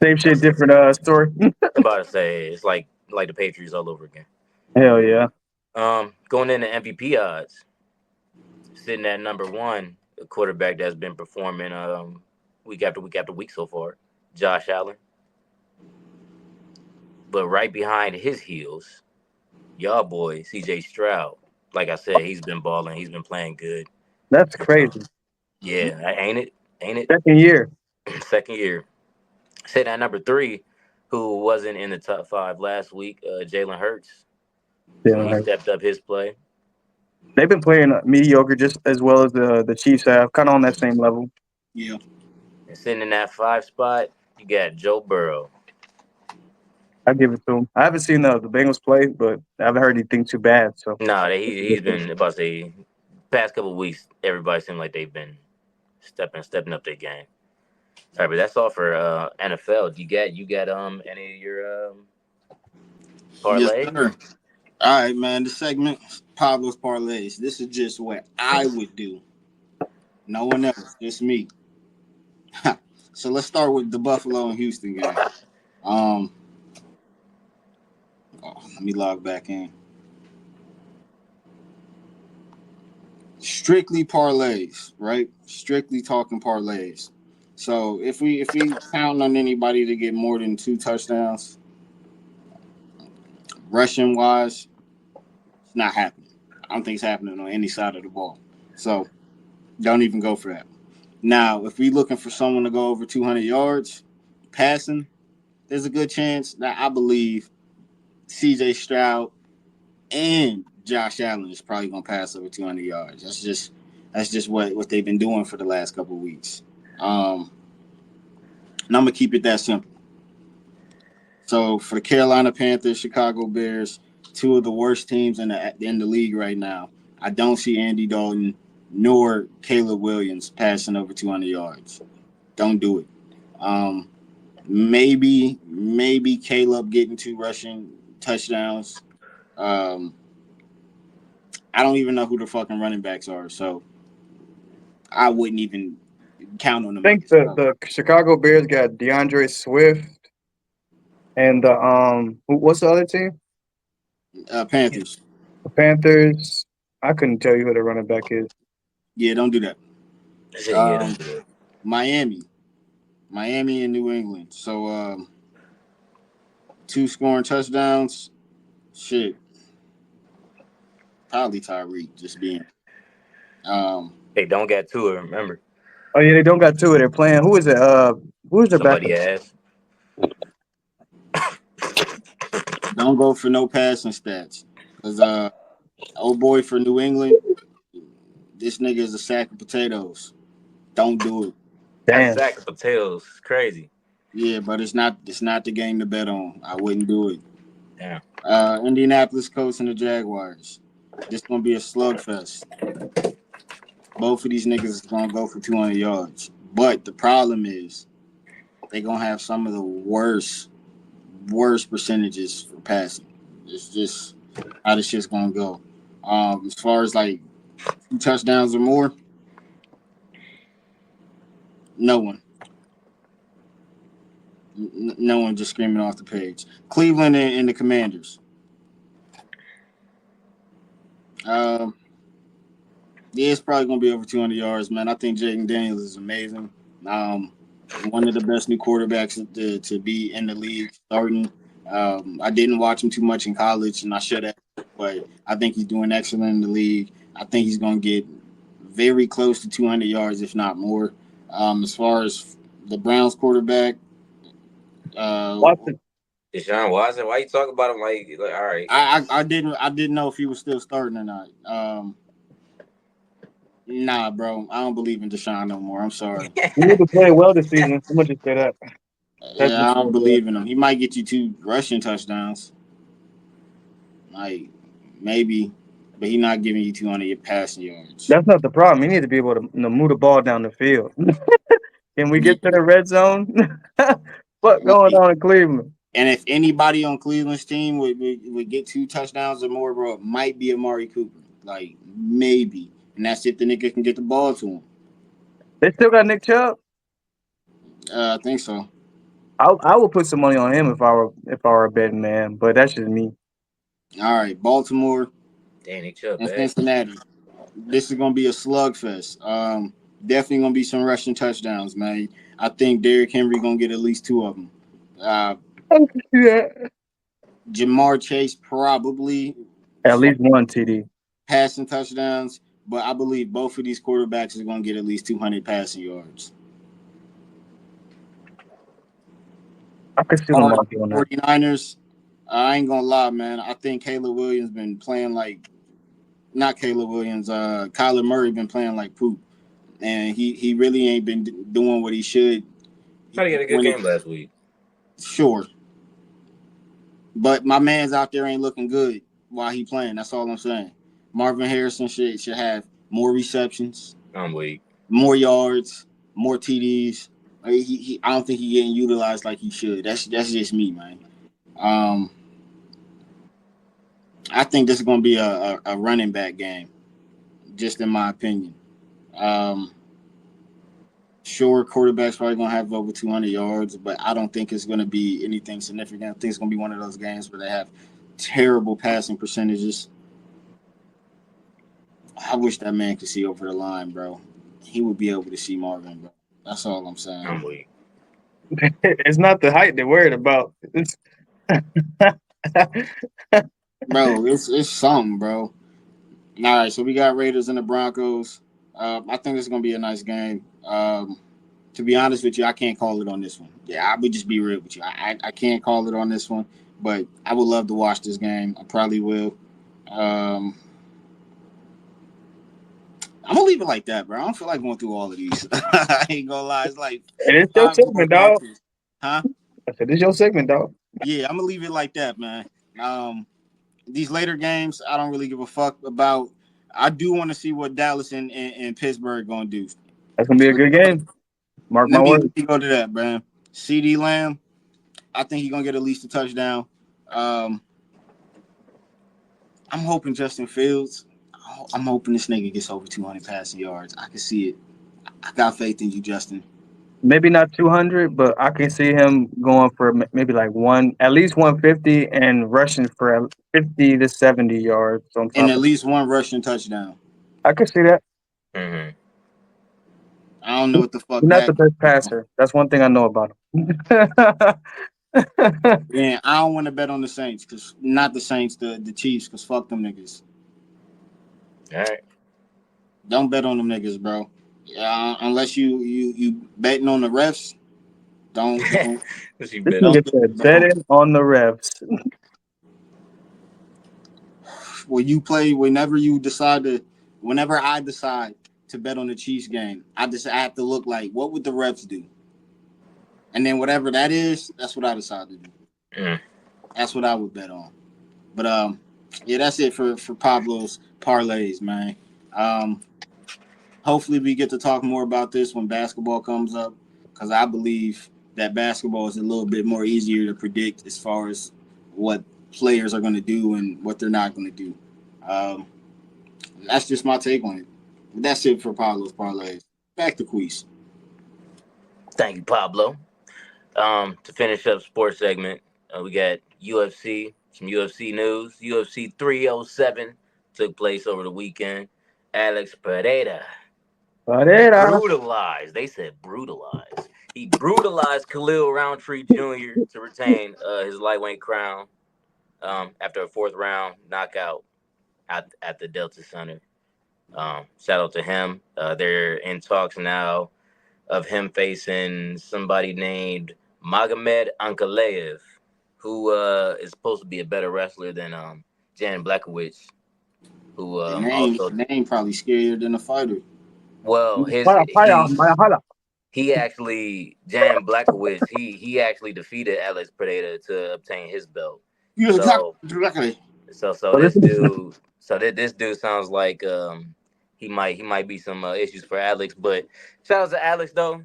Same shit, different story. I'm about to say it's like the Patriots all over again. Hell yeah. Going into MVP odds, sitting at #1, a quarterback that's been performing week after week after week so far, Josh Allen. But right behind his heels, y'all boy CJ Stroud. Like I said, he's been balling. He's been playing good. That's crazy. Yeah, ain't it? Ain't it? Second year. Second year. Sitting at #3, who wasn't in the top 5 last week, Jalen Hurts. So he stepped up his play. They've been playing mediocre just as well as the Chiefs have, kind of on that same level. Yeah. And sitting in that 5 spot, you got Joe Burrow. I give it to him. I haven't seen the Bengals play, but I haven't heard anything too bad. So Nah, he's been about to say past couple of weeks. Everybody seemed like they've been stepping up their game. All right, but that's all for NFL. You got any of your Yes, parlay? sir. All right, man. The segment Pablo's parlays. This is just what I would do. No one else, just me. So let's start with the Buffalo and Houston game. Let me log back in. Strictly parlays, right? Strictly talking parlays. So if we count on anybody to get more than 2 touchdowns, rushing wise, it's not happening. I don't think it's happening on any side of the ball. So don't even go for that. Now, if we're looking for someone to go over 200 yards passing, there's a good chance that I believe CJ Stroud and Josh Allen is probably going to pass over 200 yards. That's just what they've been doing for the last couple of weeks. And I'm going to keep it that simple. So for the Carolina Panthers, Chicago Bears, 2 of the worst teams in the league right now, I don't see Andy Dalton nor Caleb Williams passing over 200 yards. Don't do it. Maybe Caleb getting 2 rushing touchdowns. Um, I don't even know who the fucking running backs are, so I wouldn't even count on them I think niggas. the Chicago Bears got DeAndre Swift and what's the other team? Panthers. The Panthers. I couldn't tell you who the running back is. Yeah, don't do that. I said, yeah, Um, don't do that. Miami and New England. So 2 scoring touchdowns. Shit, probably Tyreek just being. Um, They don't get to it. Remember, Oh yeah, they don't got two of their playing. Who is it? Who's their somebody backup? asked. don't go for no passing stats, cause old boy for New England, this nigga is a sack of potatoes. Don't do it. That Damn. sack of potatoes is crazy. Yeah, but it's not the game to bet on. I wouldn't do it. Damn. Indianapolis Colts and the Jaguars. This gonna be a slugfest. Both of these niggas is gonna go for 200 yards. But the problem is they gonna have some of the worst percentages for passing. It's just how this shit's gonna go. As far as like 2 touchdowns or more, no one. No one just screaming off the page. Cleveland and the Commanders. Um, yeah, it's probably gonna be over 200 yards, man. I think Jaden Daniels is amazing. Um, one of the best new quarterbacks to be in the league starting. I didn't watch him too much in college, and I should have, but I think he's doing excellent in the league. I think he's gonna get very close to 200 yards, if not more. As far as the Browns quarterback, uh, Watson. Deshaun Watson, why you talk about him like all right? I didn't know if he was still starting or not. Nah, bro, I don't believe in Deshaun no more. I'm sorry. He need to play well this season. I'm gonna just say that. That's Yeah, just I don't believe in him. He might get you 2 rushing touchdowns, like maybe, but he's not giving you 200 passing yards. that's not the problem. He need to be able to move the ball down the field. Can we Yeah, get to the red zone? What going like, on in Cleveland? and if anybody on Cleveland's team would get 2 touchdowns or more, bro, it might be Amari Cooper. Like maybe, and that's if the nigga can get the ball to him. They still got Nick Chubb. I think so. I would put some money on him if I were a betting man, but that's just me. All right, Baltimore Damn, Nick Chubb and back. Cincinnati. This is gonna be a slugfest. Definitely gonna be some rushing touchdowns, man. I think Derrick Henry gonna get at least 2 of them. Uh, Yeah. Jamar Chase probably At as far as least one TD. passing touchdowns, but I believe both of these quarterbacks are gonna get at least 200 passing yards. I could see Or Lamar doing that. 49ers, I ain't gonna lie, man. I think Caleb Williams been playing like not Caleb Williams, Kyler Murray been playing like poop. And he really ain't been doing what he should. Tried to get a good When it game last week. sure, but my man's out there ain't looking good while he playing. That's all I'm saying. Marvin Harrison should have more receptions, I'm weak. more yards, more TDs. I don't think he getting utilized like he should. That's just me, man. Um, I think this is going to be a running back game, just in my opinion. Um, sure, quarterback's probably going to have over 200 yards, but I don't think it's going to be anything significant. I think it's going to be one of those games where they have terrible passing percentages. I wish that man could see over the line, bro. He would be able to see Marvin, bro. That's all I'm saying. I'm weak. It's not the height they're worried about. It's Bro, it's something, bro. All right, so we got Raiders and the Broncos. I think it's gonna be a nice game. To be honest with you, I can't call it on this one. Yeah, I would just be real with you. I can't call it on this one, but I would love to watch this game. I probably will. Um, I'm gonna leave it like that, bro. I don't feel like going through all of these. I ain't gonna lie. It's like and it's your 5 more segment, dog. matches, huh? I said, "This your segment, dog." Yeah, I'm gonna leave it like that, man. These later games, I don't really give a fuck about. I do want to see what Dallas and Pittsburgh gonna do. That's gonna be a So good game. Mark my let words. me go to that, man. CD Lamb, I think he's gonna get at least a touchdown. Um, I'm hoping Justin Fields. I'm hoping this nigga gets over 200 passing yards. I can see it. I got faith in you, Justin. Maybe not 200, but I can see him going for maybe like at least 150 and rushing for 50 to 70 yards on And top at of. least one rushing touchdown. I can see that. Mm-hmm. I don't know what the fuck He's not that. the best passer. That's one thing I know about him. Yeah, I don't want to bet on the Saints because not the Saints, the Chiefs, because fuck them niggas. All right. Don't bet on them niggas, bro. Yeah, unless you betting on the refs. Don't What's you This bet on? nigga don't said bet on. betting on the refs. When you play, whenever I decide to bet on the Chiefs game, I have to look like what would the refs do, and then whatever that is, that's what I decide to do. Mm. That's what I would bet on. But yeah, that's it for Pablo's parlays, man. Um, hopefully we get to talk more about this when basketball comes up, because I believe that basketball is a little bit more easier to predict as far as what players are going to do and what they're not going to do. Um, that's just my take on it. That's it for Pablo's parlays. Back to Queese. Thank you, Pablo. To finish up sports segment, we got UFC, some UFC news. UFC 307 took place over the weekend. Alex Pereira Barrera. brutalized. They said brutalized. He brutalized Khalil Roundtree Jr. to retain his lightweight crown after a fourth round knockout at the Delta Center. Shout out to him. They're in talks now of him facing somebody named Magomed Ankalaev, who is supposed to be a better wrestler than Jan Blachowicz, who also The name probably scarier than a fighter. well his Fire, fire, fire, fire. he actually Jan Blachowicz he actually defeated Alex Pereira to obtain his belt. You attack So directly. so So this this is dude this dude sounds like he might be some issues for Alex, but shout out to Alex though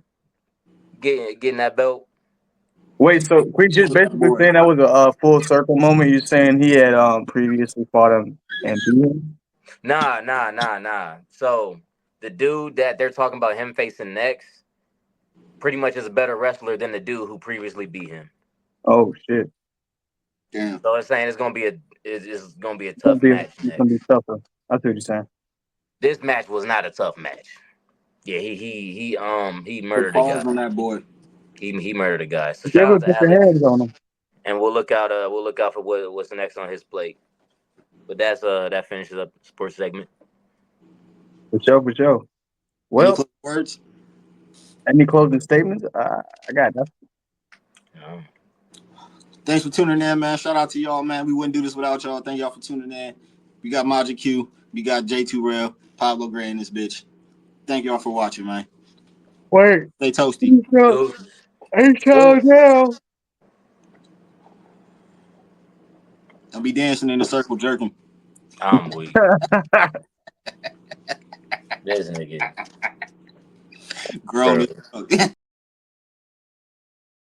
getting that belt. wait. So we just With that basically boy. saying that was a full circle moment. You're saying he had previously fought him and beat him. Nah. So the dude that they're talking about him facing next pretty much is a better wrestler than the dude who previously beat him. Oh shit! Damn. So it's saying it's gonna be a It's gonna tough be match it's gonna next. be tougher. I see what you're saying. This match was not a tough match. Yeah, he Put murdered a pause guy. on that boy. He murdered a guy. So You shout ever out to put your Alex, hands on him? and we'll look out for what's next on his plate. But that finishes up the sports segment. For sure, for sure. Any Well, closing words? any closing statements? I got that. Um, Thanks for tuning in, man. Shout out to y'all, man. We wouldn't do this without y'all. Thank y'all for tuning in. We got Majid Q. We got J2 Rail, Pablo Gray in this bitch. Thank y'all for watching, man. Wait, Stay toasty. he showed Deuces. now. Don't be dancing in a circle jerking. I'm weak. This nigga. Grown Bro. as fuck.